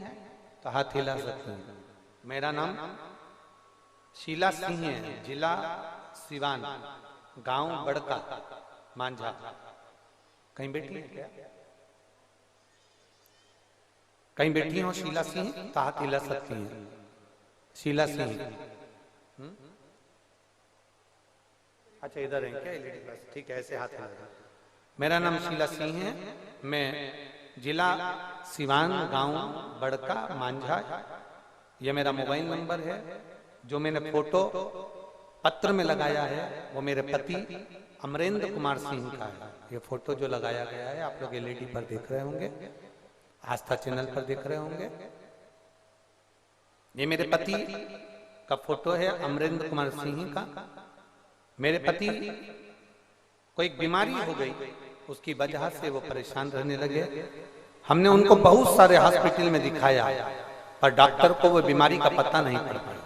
तो हाथ हिला सकती हैं। मेरा नाम शीला सिंह है, जिला सिवान, गांव बड़का मांझा, कहीं बैठी है क्या? कहीं बैठी हो शीला सिंह तो हाथ हिला सकती हैं। शीला सिंह, अच्छा इधर है क्या एलईडी बस, ठीक है, ऐसे हाथ हिला। मेरा नाम शीला सिंह है, मैं जिला सिवान, गांव बड़का मांझा, यह मेरा मोबाइल नंबर है। जो मैंने फोटो पत्र में लगाया है वो मेरे पति अमरेंद्र कुमार सिंह का है। ये फोटो जो लगाया गया है आप लोग एलईडी पर देख रहे होंगे, आस्था चैनल पर देख रहे होंगे। ये मेरे पति का फोटो है, अमरेंद्र कुमार सिंह का। मेरे पति को एक बीमारी हो गई, उसकी वजह से वो परेशान रहने लगे। हमने उनको बहुत सारे हॉस्पिटल में दिखाया पर डॉक्टर को वो बीमारी का पता नहीं पड़ पाया।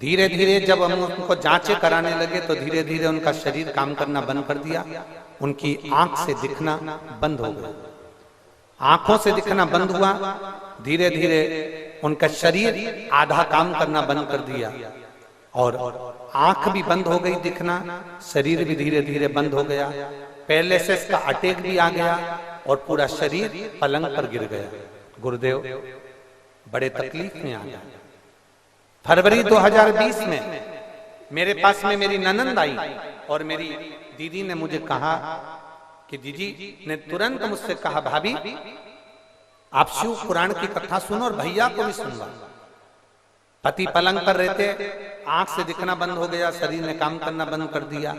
धीरे धीरे जब हम उनको जांचें कराने लगे तो धीरे धीरे उनका शरीर काम करना बंद कर दिया, उनकी आंख से दिखना बंद हो गया। आंखों से दिखना बंद हुआ, धीरे धीरे उनका शरीर आधा काम करना बंद कर दिया और आंख भी बंद हो गई दिखना, शरीर भी धीरे धीरे बंद हो गया। पैरालिसिस का अटैक भी आ गया और पूरा शरीर पलंग पर गिर गया। गुरुदेव बड़े तकलीफ में आ गया। फरवरी 2020 में मेरे पास में मेरी ननंद आई और मेरी दीदी ने मुझे कहा कि दीदी ने तुरंत मुझसे कहा, भाभी आप शिव पुराण की कथा सुनो और भैया को भी सुनवा। पति पलंग पर रहते, आंख से दिखना बंद हो गया, शरीर ने काम करना बंद कर दिया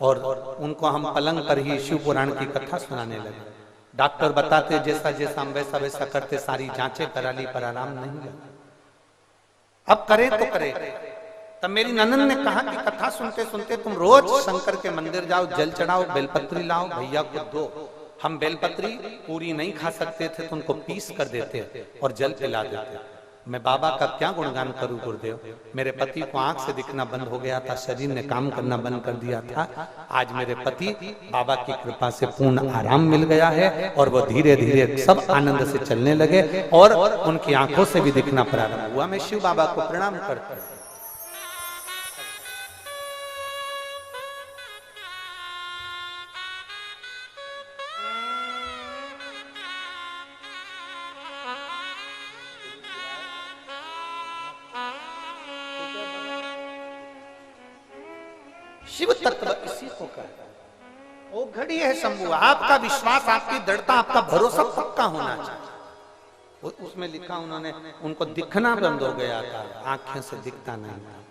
और उनको हम पलंग पर ही शिव पुराण की कथा सुनाने लगे। डॉक्टर बताते जैसा जैसा हम वैसा वैसा करते, सारी जांचें करा ली पर आराम नहीं लगा। अब करें तो करें। तब मेरी ननंद ने कहा कि कथा सुनते सुनते तुम रोज शंकर के मंदिर जाओ, जल चढ़ाओ, बेलपत्री लाओ, भैया को दो। हम बेलपत्री पूरी नहीं खा सकते थे तो उनको पीस कर देते और जल पिला देते। मैं बाबा का क्या गुणगान करूं गुरुदेव। मेरे पति को आंख से दिखना बंद हो गया था, शरीर ने काम करना बंद कर दिया था। आज मेरे पति बाबा की कृपा से पूर्ण आराम मिल गया है और वो धीरे धीरे सब आनंद से चलने लगे और उनकी आंखों से भी दिखना प्रारंभ हुआ। मैं शिव बाबा को प्रणाम करता हूं। शिव तत्व इसी को कहते हैं। वो घड़ी है शंभु, आपका विश्वास, आपकी दृढ़ता, आपका भरोसा पक्का होना चाहिए। उसमें लिखा उन्होंने, उनको दिखना बंद हो गया था, आंखें से दिखता नहीं था।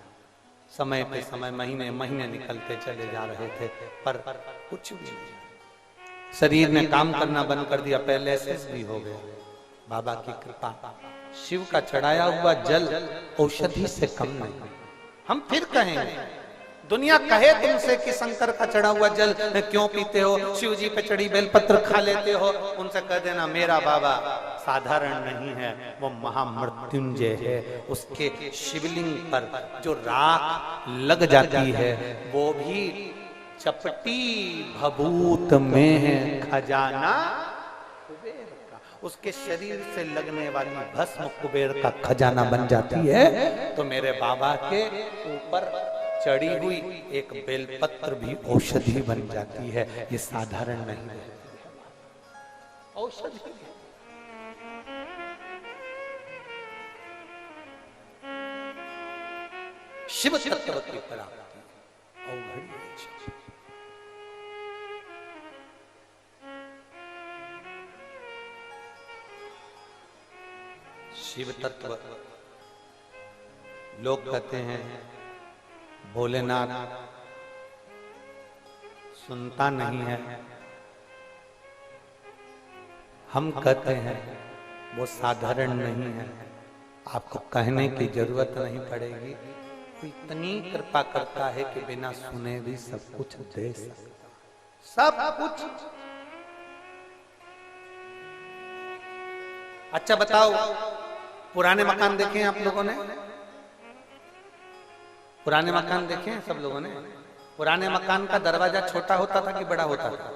समय पे समय, महीने महीने निकलते चले जा रहे थे पर कुछ भी नहीं। शरीर ने काम करना बंद कर दिया, पैरालिसिस भी हो गया। बाबा की कृपा, शिव का चढ़ाया हुआ जल औषधि से कम नहीं। हम फिर कहेंगे, दुनिया कहे तुमसे कि शंकर का चढ़ा हुआ जल क्यों पीते हो, शिव जी पे चढ़ी बेलपत्र खा लेते हो, उनसे कह देना मेरा बाबा साधारण नहीं है, वो महामृत्युंजय है। उसके शिवलिंग पर जो राख लग जाती है वो भी चपटी भभूत में है खजाना कुबेर का। उसके शरीर से लगने वाली भस्म कुबेर का खजाना बन जाती है। तो मेरे बाबा के ऊपर चढ़ी हुई एक बेलपत्र भी औषधि बन जाती है। ये साधारण नहीं है, औषधि। शिव तत्व की प्राप्ति अवघड़ी है। शिव तत्व, लोग कहते हैं भोलेनाथ सुनता नहीं है, हम कहते हैं वो साधारण नहीं है। आपको कहने की जरूरत नहीं पड़ेगी, वो इतनी कृपा करता है कि बिना सुने भी सब कुछ दे सकता, सब कुछ। अच्छा बताओ, पुराने मकान देखे हैं आप लोगों ने? पुराने मकान देखे हैं सब लोगों ने? पुराने मकान का दरवाजा छोटा होता था कि बड़ा होता था?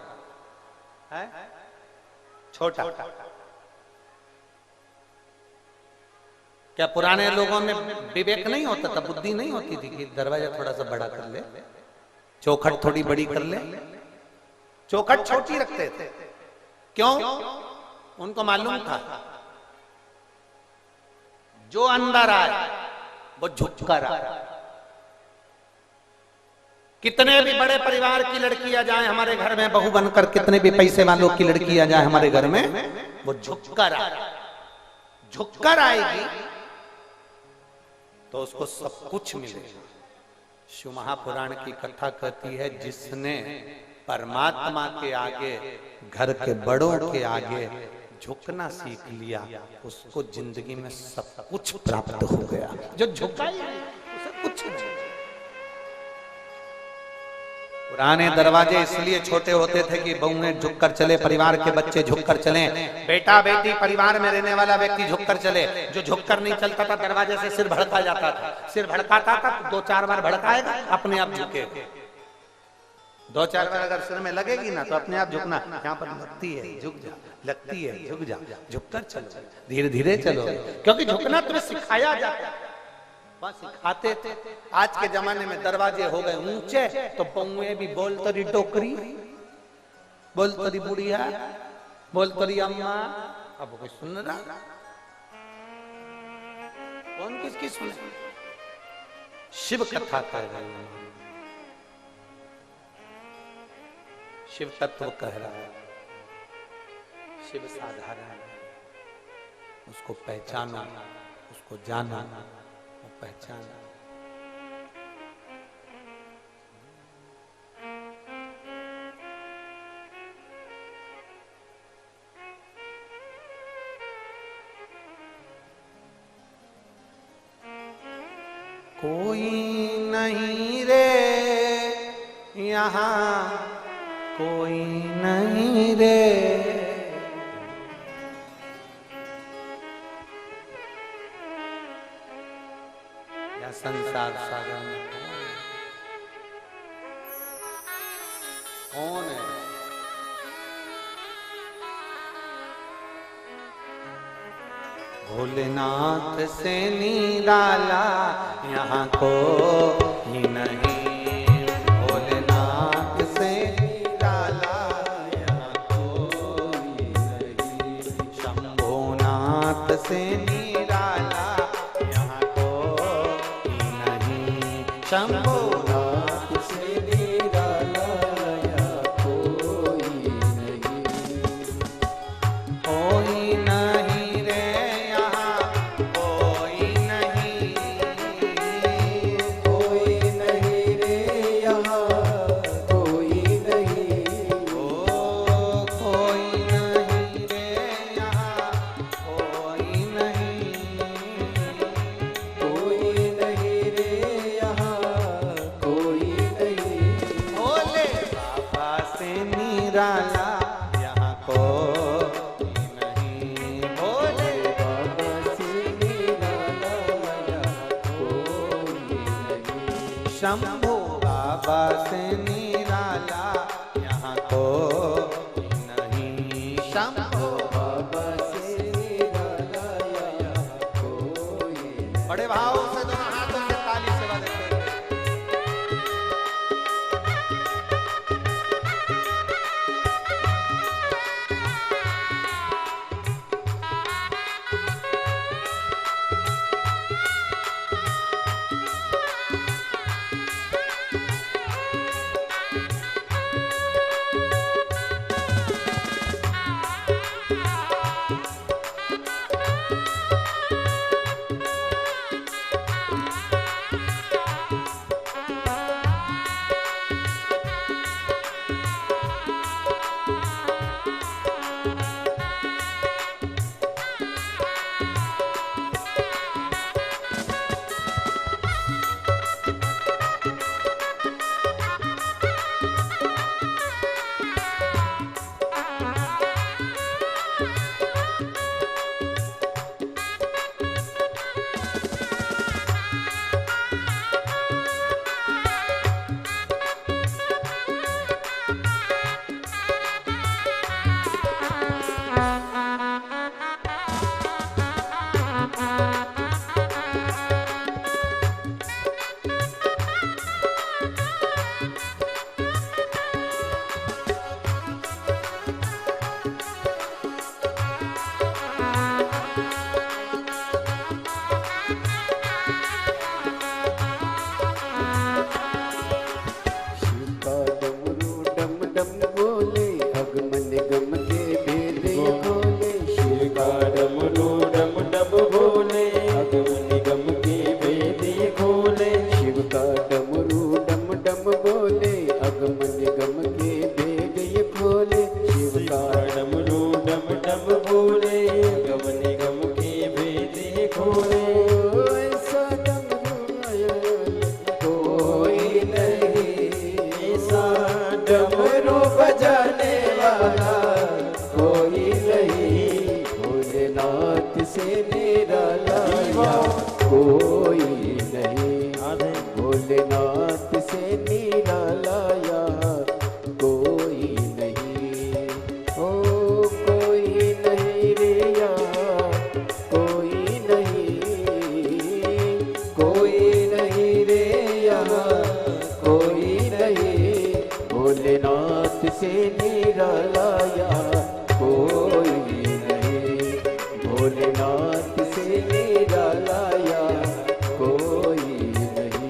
है? छोटा। क्या पुराने लोगों में विवेक नहीं होता था, बुद्धि नहीं होती थी कि दरवाजा थोड़ा सा बड़ा कर ले, चौखट थोड़ी बड़ी कर ले? चौखट छोटी रखते थे। क्यों? उनको मालूम था जो अंदर आए वो झुककर आए। कितने भी बड़े परिवार की लड़की आ जाए हमारे घर में बहू बनकर, कितने भी पैसे वालों की लड़की आ जाए हमारे घर में, वो झुककर आए। झुककर आएगी तो उसको सब कुछ मिलेगा। शिव महापुराण की कथा कहती है, जिसने परमात्मा के आगे, घर के बड़ों के आगे झुकना सीख लिया, उसको जिंदगी में सब कुछ प्राप्त हो गया। जो झुका ही उसे कुछ नहीं। पुराने दरवाजे इसलिए छोटे होते थे कि बहुएं झुककर चले, परिवार के बच्चे झुककर चले, बेटा बेटी परिवार में रहने वाला व्यक्ति झुककर चले। जो झुककर नहीं चलता था दरवाजे से सिर भड़का जाता था। सिर भड़काता था, 2-4 बार भड़काएगा, अपने आप झुकेगा। 2-4 बार अगर सिर में लगेगी ना तो अपने आप झुकना। यहाँ पर लगती है झुक जा, लगती है झुक जा, झुककर चलो, धीरे धीरे चलो, क्योंकि झुकना तुम्हें सिखाया जाता है, सिखाते थे। आज के जमाने में दरवाजे हो गए ऊंचे तो पौए भी बोल तरी टोकरी, बोल तरी बुढ़िया, बोल तरी अम्मा। अब कोई सुन रहा? कौन किसकी सुने? शिव कथा कह रहे हैं, शिव तत्व कह रहा है। शिव साधारण है, उसको पहचानो, उसको जानो, पहचान। कोई नहीं रे यहाँ, कोई नहीं रे, संसार सागर में कौन है? भोलेनाथ से निराला यहाँ कोई नहीं, भोलेनाथ से निराला यहाँ कोई नहीं, शंभोनाथ से निराला शंभोनाथ से निराला यहाँ कोई नहीं, कोई नहीं रे यहाँ, कोई नहीं, कोई नहीं रे यहाँ, कोई नहीं, ओ कोई नहीं रे यहाँ, कोई नहीं, कोई नहीं रे निराला यहाँ कोई नहीं, भोले बाबा से निराला यहाँ कोई नहीं, शंभो बाबा से निराला यहाँ कोई नहीं, शंभो बाबा से निराला यहाँ कोई नहीं। बड़े भाव से दोनों हाथों से ताली से बजाते हैं। डमरू डम डम बोले अगम निगम के भेद ये खोले। शिव का डमरू डम डम बोले अगम निगम के भेद ये खोले। शिव का डमरू डम डम बोले अगम निगम के भेद ये खोले। ऐसा डमरू कोई नहीं, ऐसा डमरू बजाने वाला कोई नहीं, भोलेनाथ से निराला कोई नहीं, भोलेनाथ से निराला कोई नहीं। ओ कोई नहीं रे यहाँ, कोई नहीं, कोई नहीं रे यहाँ, कोई नहीं, भोलेनाथ से निराला कोई नहीं, भोलेनाथ से निराला कोई नहीं।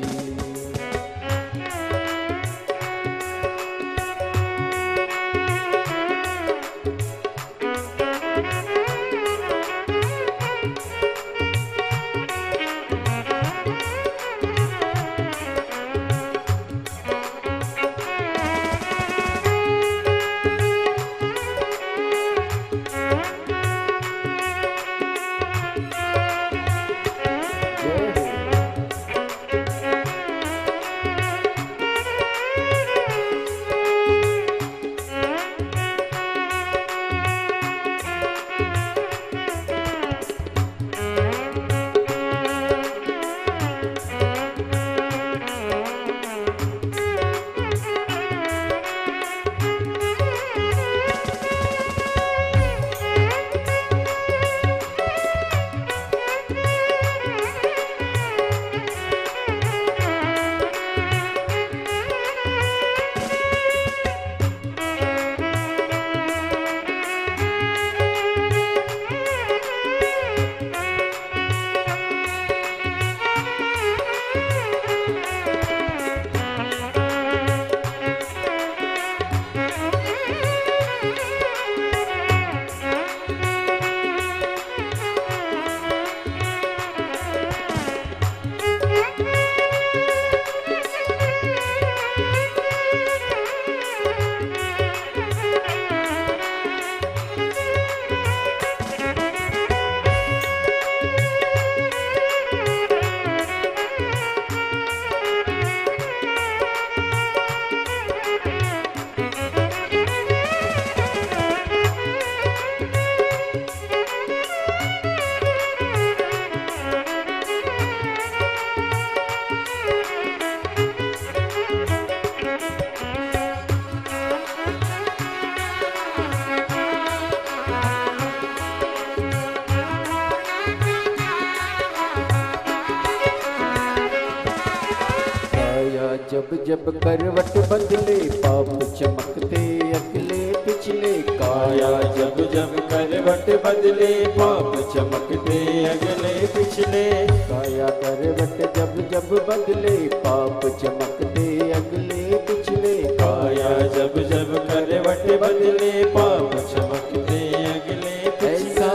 जब जब करवट बदले पाप चमकते अगले पिछले। काया जब जब करवट बदले पाप चमकते अगले पिछले। काया करवट जब जब बदले पाप चमकते अगले पिछले। काया जब जब करवट बदले पाप चमकते अगले पिछले। ऐसा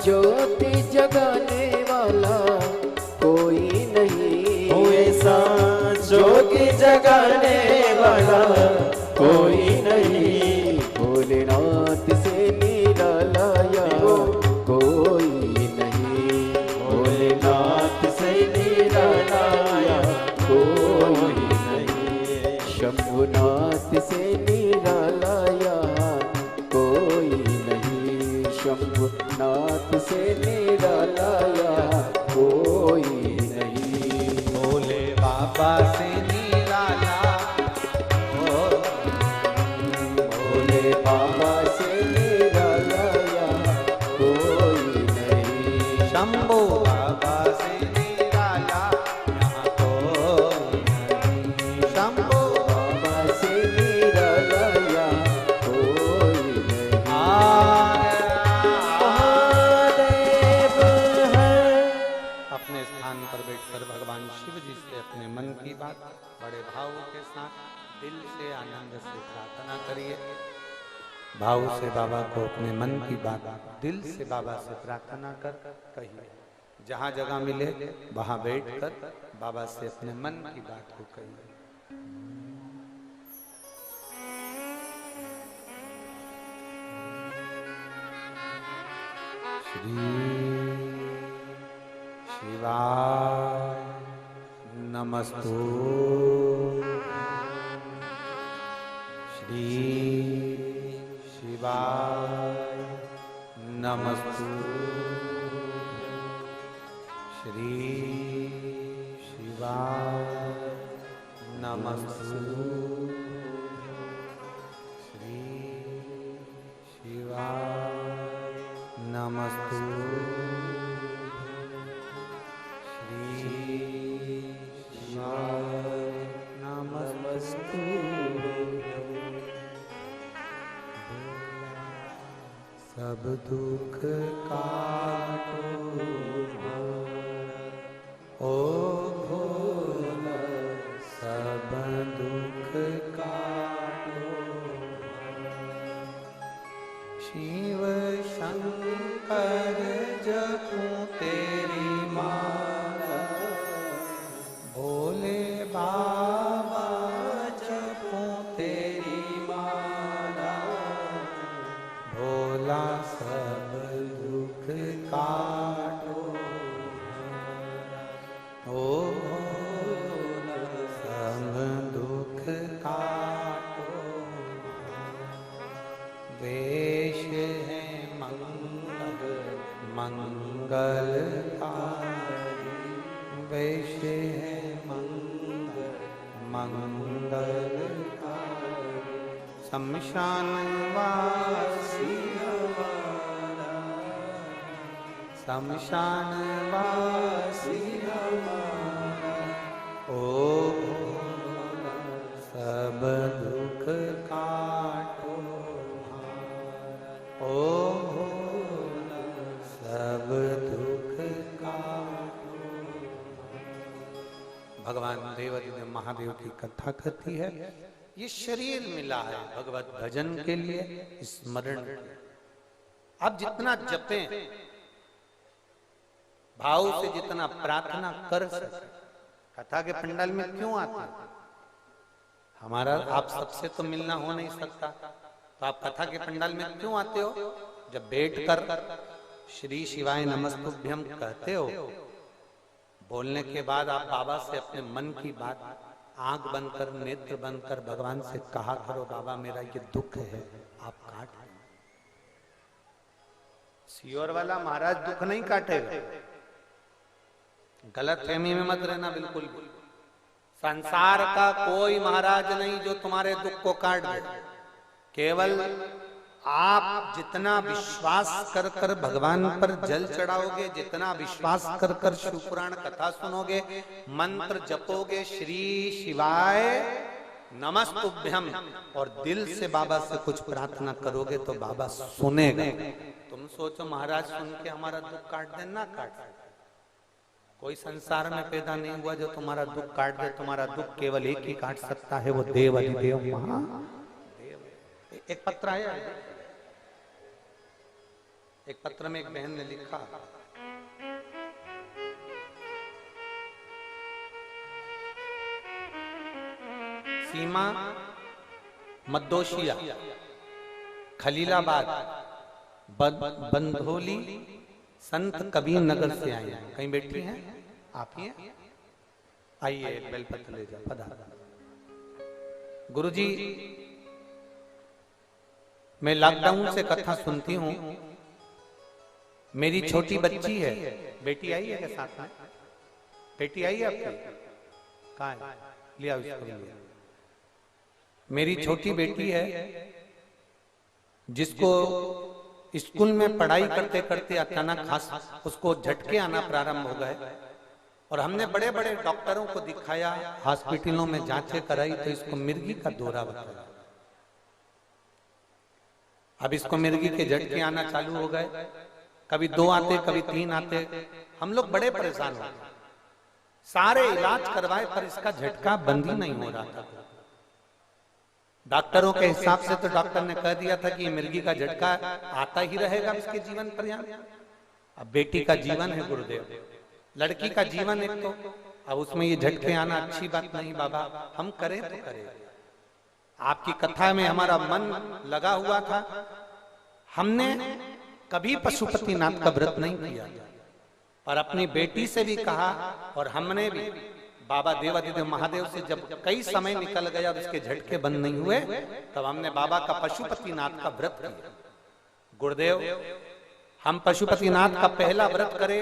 ज्योति जगाने वाला कोई नहीं, हो ऐसा जोगी जगाने वाला कोई नहीं। भोलेनाथ से निराला कोई नहीं, भोलेनाथ से निराला कोई नहीं। शंभुनाथ से निराला कोई नहीं, शंभुनाथ से निराला कोई नहीं। भोले बाबा से निराला भोले बाबा से निराला कोई नहीं, शंभो बाबा से निराला यहाँ कोई नहीं। शंभो बाबा से निराला कोई नहीं। महादेव है। अपने स्थान पर बैठकर भगवान शिव जी से अपने मन की बात बड़े भाव के साथ दिल से आनंद से प्रार्थना करिए। भाव से बाबा को अपने मन की बात दिल से बाबा से प्रार्थना कर कहिए। जहां जगह मिले वहां बैठकर बाबा से अपने मन की बात को कहिए। श्री शिवाय नमस्तु। श्री शिवाय नमस्तु। श्री शिवाय नमस्तु। श्री शिवाय नमस्तु। श्री शिवाय नमस्तु। सब दुख काटो ओ भोला, सब दुख काटो। शिव शंकर जपूं तेरी माला, भोले बाबा जपूं तेरी माला। भोला सब दुख काटो ओ भोला, सब दुख काटो। वेश है मंगलकारी, वेश है मंगलकारी। शमशान वासी हमारा, शमशान वासी हमारा। ओ भोला सब दुख काटो, ओ भोला सब दुख काटो। भगवान देवादिदेव महादेव की कथा कहती है, ये शरीर मिला है भगवत भजन के लिए, स्मरण। आप जितना जपें, भाव से जितना प्रार्थना कर सके। कथा के पंडाल में क्यों आते हैं? हमारा आप सबसे तो मिलना हो नहीं सकता, तो आप कथा के पंडाल में क्यों आते हो? जब बैठकर श्री शिवाय नमस्तुभ्यम कहते हो, बोलने के बाद आप बाबा से अपने मन की बात आंख बंद कर, नेत्र बंद कर भगवान से कहा करो, बाबा मेरा ये दुख है आप काट। सियोर वाला महाराज दुख नहीं काटेगा, गलत फहमी में मत रहना बिल्कुल भी। संसार का कोई महाराज नहीं जो तुम्हारे दुख को काट दे। केवल आप जितना विश्वास कर कर भगवान पर जल चढ़ाओगे, जितना विश्वास कर कर शिव पुराण कथा सुनोगे, मंत्र जपोगे श्री शिवाय नमस्तुभ्यम, और दिल से बाबा से कुछ प्रार्थना करोगे तो बाबा सुनेगा। तुम सोचो महाराज सुन के हमारा दुख काट दे, ना काट दे। कोई संसार में पैदा नहीं हुआ जो तुम्हारा दुख काट दे। तुम्हारा दुख केवल एक ही काट सकता है, वो देव अधिदेव महादेव। एक पत्र आया, एक पत्र में एक बहन ने लिखा, सीमा मद्दोशिया खलीलाबाद बंधोली संत कबीर नगर से आई हैं। कहीं बैठी हैं आप ही हैं? आइए बेलपत्र ले जाओ, पधारो। गुरुजी, मैं लॉकडाउन से कथा सुनती हूँ। मेरी छोटी बच्ची है, बेटी आई है क्या साथ में? बेटी आई है आपकी? कहाँ है? लिया उसको लिया। मेरी छोटी बेटी है जिसको स्कूल में पढ़ाई करते करते अचानक उसको झटके आना प्रारंभ हो गए, और हमने बड़े बड़े डॉक्टरों को दिखाया, हॉस्पिटलों में जांचें कराई तो इसको मिर्गी का दौरा बताया। अब इसको मिर्गी के झटके आना चालू हो गए, कभी 2 आते कभी 3 आते। हम लोग बड़े परेशान हो गए, सारे इलाज करवाए पर इसका झटका बंद ही नहीं हो रहा था। डॉक्टरों के हिसाब से तो डॉक्टर ने कह दिया था कि मिर्गी का झटका आता ही रहेगा इसके जीवन पर्यंत। अब बेटी का जीवन है गुरुदेव, लड़की का जीवन एक तो, अब उसमें ये झटके आना अच्छी बात नहीं बाबा, हम करें तो करें। आपकी कथा में हमारा मन लगा हुआ था, हमने कभी पशुपतिनाथ का व्रत नहीं किया और अपनी बेटी से भी कहा, और हमने भी बाबा देवादिदेव महादेव से जब कई समय निकल गया और उसके झटके बंद नहीं हुए, तब हमने बाबा का पशुपतिनाथ का व्रत किया। गुरुदेव, हम पशुपतिनाथ का पहला व्रत करें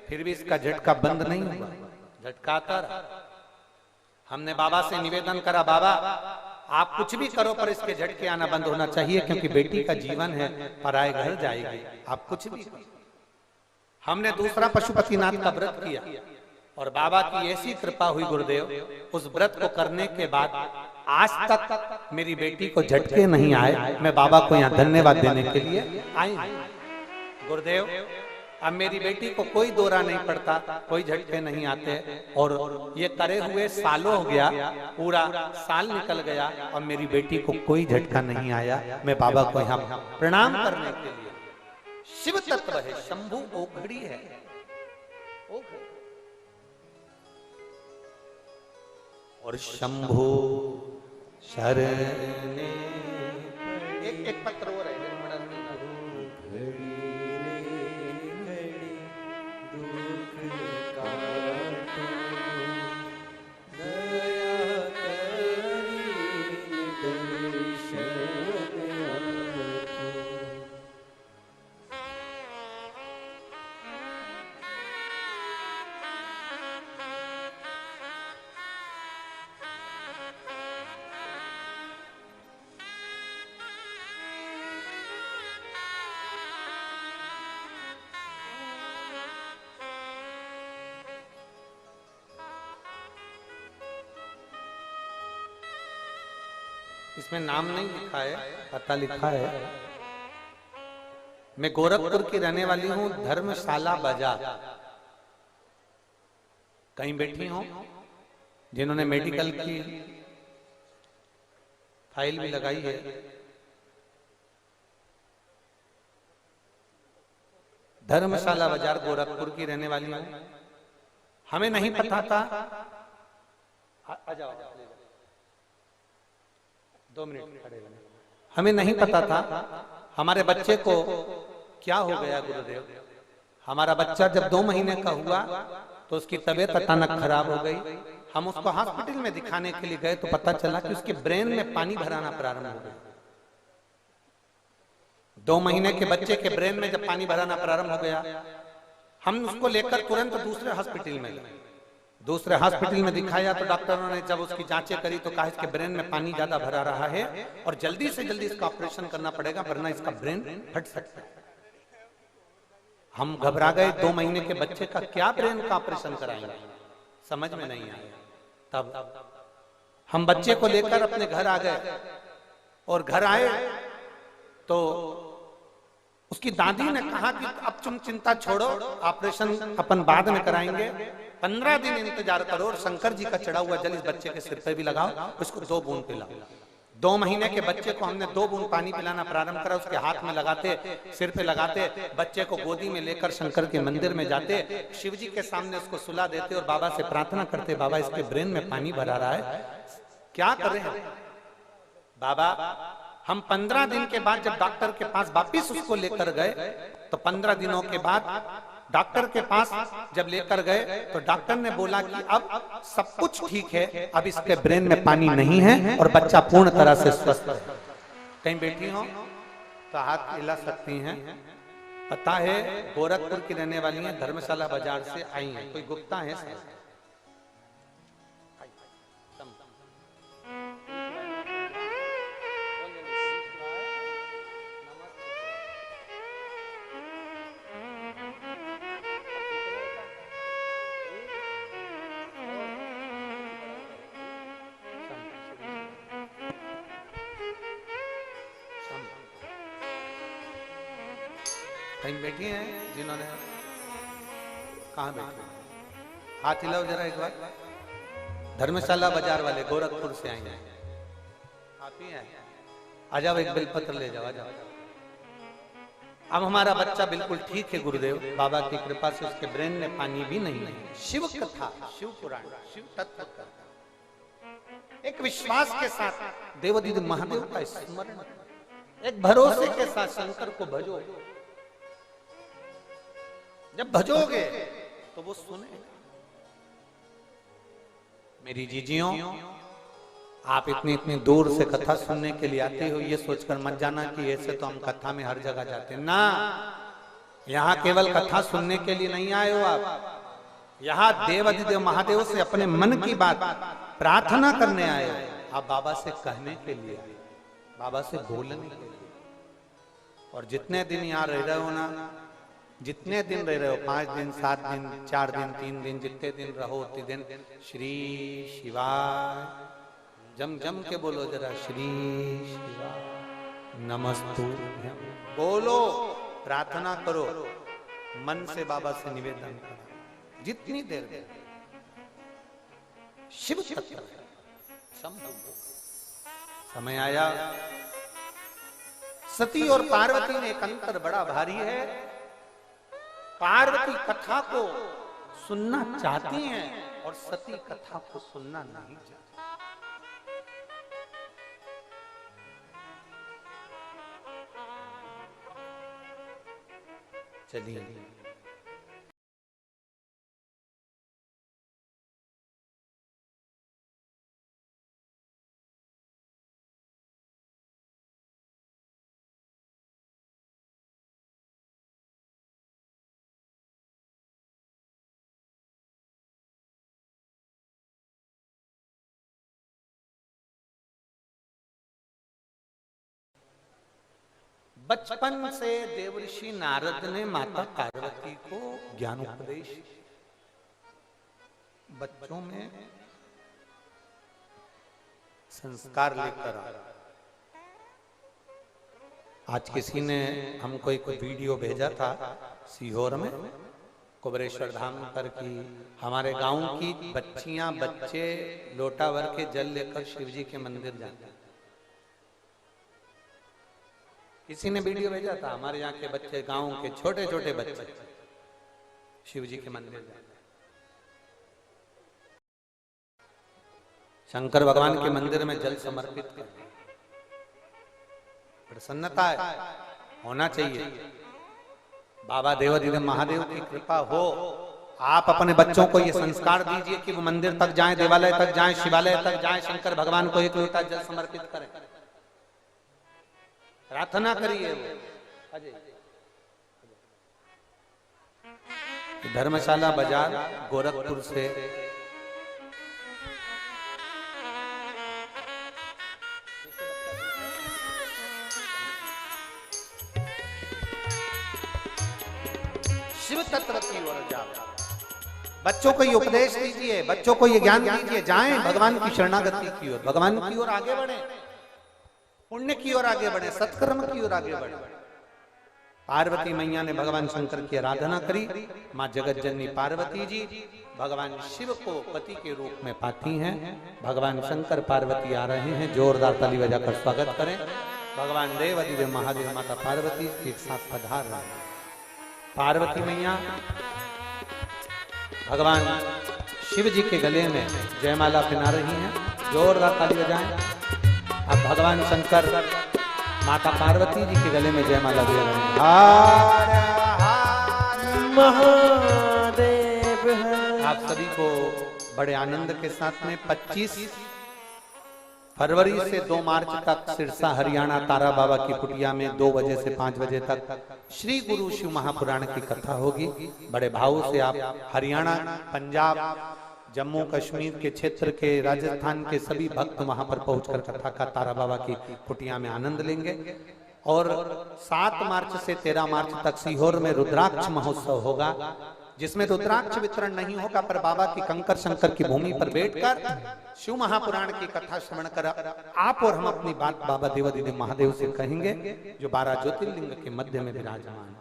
फिर भी इसका झटका बंद नहीं हुआ, झटका आता रहा। हमने बाबा से निवेदन करा, बाबा आप कुछ भी करो पर इसके झटके आना बंद होना चाहिए, क्योंकि बेटी का जीवन है, पराए घर जाएगी, आप कुछ भी करो। हमने दूसरा पशुपतिनाथ का व्रत किया और बाबा की ऐसी कृपा हुई गुरुदेव, उस व्रत को करने के बाद आज तक मेरी बेटी को झटके नहीं आए। मैं बाबा को यहाँ धन्यवाद देने के लिए आई गुरुदेव। अब मेरी बेटी को कोई दौरा नहीं पड़ता, कोई झटके नहीं आते, और ये करे हुए सालों हो गया, पूरा साल निकल गया और मेरी बेटी को कोई झटका नहीं आया। मैं बाबा को यहाँ प्रणाम करने के लिए, शिव तत्व है, शंभु ओघड़ी है, और शंभु शरण एक पत्र और है, इसमें नाम नहीं लिखा है, पता लिखा है। मैं गोरखपुर की रहने वाली हूँ, धर्मशाला बाजार। कहीं बैठी हूँ जिन्होंने मेडिकल की फाइल भी लगाई है। धर्मशाला बाजार गोरखपुर की रहने वाली हूँ। हमें नहीं पता था, आ जाओ 2 मिनट खड़े रहना। हमें नहीं पता था हमारे बच्चे को क्या हो गया गुरुदेव। हमारा बच्चा जब 2 महीने का हुआ तो उसकी तबीयत अचानक खराब हो गई। हम उसको हॉस्पिटल में दिखाने के लिए गए तो पता चला कि उसके ब्रेन में पानी भराना प्रारंभ हो गया। 2 महीने के बच्चे के ब्रेन में जब पानी भराना प्रारंभ हो गया, हम उसको लेकर तुरंत दूसरे हॉस्पिटल में गए। दूसरे हॉस्पिटल में दिखाया तो डॉक्टरों ने जब उसकी जांचें करी तो कहा इसके ब्रेन में पानी ज्यादा भरा रहा है और जल्दी से जल्दी इसका ऑपरेशन करना पड़ेगा, वरना इसका ब्रेन फट सकता है। हम घबरा गए। 2 महीने के बच्चे का क्या ब्रेन का ऑपरेशन कराएंगे, समझ में नहीं आया। तब हम बच्चे को लेकर अपने घर आ गए और घर आए तो उसकी दादी ने कहा कि अब तुम चिंता छोड़ो, ऑपरेशन अपन बाद में कराएंगे, 15 दिन इंतजार करो और शंकर जी का चढ़ा हुआ जल इस बच्चे के सिर पे भी लगाओ, उसको 2 बूंद पिलाओ। 2 महीने के बच्चे को हमने 2 बूंद पानी पिलाना प्रारंभ करा। उसके हाथ में लगाते, सिर पे लगाते, बच्चे को गोदी में लेकर शंकर के मंदिर में जाते, शिव जी के सामने उसको सुला देते और बाबा से प्रार्थना करते, बाबा इसके ब्रेन में पानी भरा रहा है, क्या करें बाबा। हम 15 दिन के बाद जब डॉक्टर के पास वापिस उसको लेकर गए तो 15 दिनों के बाद डॉक्टर के पास जब लेकर गए तो डॉक्टर ने बोला कि अब सब कुछ ठीक है, अब इसके ब्रेन में पानी नहीं है और बच्चा पूर्ण तरह से स्वस्थ है। कहीं बैठी हो तो हाथ हिला सकती हैं। पता है गोरखपुर की रहने वाली हैं, धर्मशाला बाजार से आई हैं, कोई गुप्ता है सर? कहीं बैठी हैं जिन्होंने, कहाँ बैठे? हाथ हिलाओ जरा एक बार। धर्मशाला बाजार वाले गोरखपुर से आए हैं, आप ही हैं, आ जाओ एक बेलपत्र ले जाओ, आ जाओ। अब हमारा बच्चा बिल्कुल ठीक है गुरुदेव, बाबा की कृपा से उसके ब्रेन में पानी भी नहीं है। शिव कथा, शिव पुराण, शिव तत्व कथा, एक विश्वास के साथ देवादिदेव महादेव का स्मरण, एक भरोसे के साथ शंकर को भजो। जब भजोगे तो वो सुने। मेरी जीजियों, आप इतनी इतनी दूर से कथा सुनने के लिए आते हो, ये सोचकर मत जाना कि ऐसे तो हम कथा में हर जगह जाते हैं ना। यहाँ केवल कथा सुनने के लिए नहीं आए हो आप, यहाँ देवादिदेव महादेव से अपने मन की बात प्रार्थना करने आए हो। आप बाबा से कहने के लिए, बाबा से बोलने के लिए। और जितने दिन यहाँ रह रहे हो ना, जितने दिन रह रहे हो, 5 दिन 7 दिन 4 दिन 3 दिन, जितने दिन रहो उतने दिन श्री शिवाय जम जम के बोलो जरा, श्री शिवाय नमस्तुभ्यं बोलो, प्रार्थना करो, मन से बाबा से निवेदन करो। जितनी देर शिव तत्व समय आया, सती और पार्वती में एक अंतर बड़ा भारी है। पार्वती कथा को सुनना चाहती हैं और सती कथा को सुनना नहीं चाहती। चलिए बचपन से देवर्षि नारद ने माता पार्वती को ज्ञान उपदेश, बच्चों में संस्कार लेकर आज किसी ने हमको एक वीडियो भेजा था सीहोर में, कुबरेश्वर धाम पर की हमारे गांव की बच्चियां बच्चे लोटा भर के जल लेकर शिवजी के मंदिर जाते हैं। किसी ने वीडियो भेजा था, हमारे यहाँ के बच्चे, गांव के छोटे छोटे बच्चे शिवजी के मंदिर जाते हैं। शंकर भगवान के मंदिर में जल समर्पित करते हैं। प्रसन्नता है, होना चाहिए। बाबा देवादिदेव महादेव की कृपा हो, आप अपने बच्चों को ये संस्कार दीजिए कि वो मंदिर तक जाएं, देवालय तक जाएं, शिवालय तक जाएं, शंकर भगवान को एक लोटा जल समर्पित करें, प्रार्थना करिए। धर्मशाला बाजार गोरखपुर से शिव तत्व की ओर जाओ, बच्चों को ये उपदेश दीजिए, बच्चों को ये ज्ञान दीजिए, जाएं भगवान की शरणागति की ओर, भगवान की ओर आगे बढ़े, पुण्य की ओर आगे बढ़े, सत्कर्म की ओर आगे बढ़े। पार्वती मैया ने भगवान शंकर की आराधना करी। माँ जगत जननी पार्वती जी भगवान शिव को पति के रूप में पाती हैं। भगवान शंकर पार्वती आ रहे हैं, जोरदार ताली बजाकर स्वागत करें। भगवान देवादिदेव महादेव माता पार्वती एक साथ पधार रहे हैं। पार्वती मैया भगवान शिव जी के गले में जयमाला पहना रही हैं, जोरदार ताली बजाएं। अब भगवान शंकर माता पार्वती जी के गले में जयमाला दे रहे हैं। हर हर महादेव। आप सभी को बड़े आनंद के साथ में 25 फरवरी से 2 मार्च तक सिरसा हरियाणा तारा बाबा की कुटिया में 2 बजे से 5 बजे तक श्री गुरु शिव महापुराण की कथा होगी। बड़े भाव से आप हरियाणा, पंजाब, जम्मू कश्मीर के क्षेत्र के, राजस्थान के सभी भक्त वहां पर पहुंचकर कथा का तारा बाबा की कुटिया में आनंद लेंगे। और 7 मार्च से 13 मार्च तक सीहोर में रुद्राक्ष महोत्सव होगा, जिसमें रुद्राक्ष वितरण नहीं होगा, पर बाबा की कंकर शंकर की भूमि पर बैठकर शिव महापुराण की कथा श्रवण कर आप और हम अपनी बात बाबा देवादिदेव महादेव से कहेंगे, जो 12 ज्योतिर्लिंग के मध्य में विराजमान।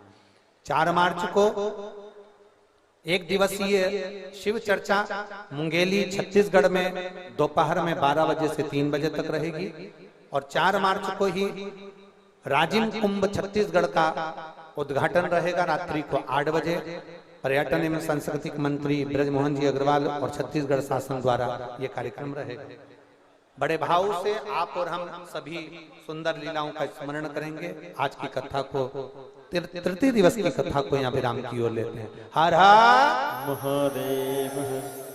4 मार्च को 1 दिवसीय शिव चर्चा मुंगेली छत्तीसगढ़ में दोपहर में 12 बजे से 3 बजे तक रहेगी। और 4 मार्च को ही राजिम कुंभ छत्तीसगढ़ का उद्घाटन रहेगा रात्रि को 8 बजे। पर्यटन एवं सांस्कृतिक मंत्री ब्रजमोहन जी अग्रवाल और छत्तीसगढ़ शासन द्वारा ये कार्यक्रम रहेगा। बड़े भाव से आप और हम सभी सुंदर लीलाओं का स्मरण करेंगे। आज की कथा को तृतीय दिवस की कथा को यहाँ विराम की ओर लेते हैं। हर हर महादेव।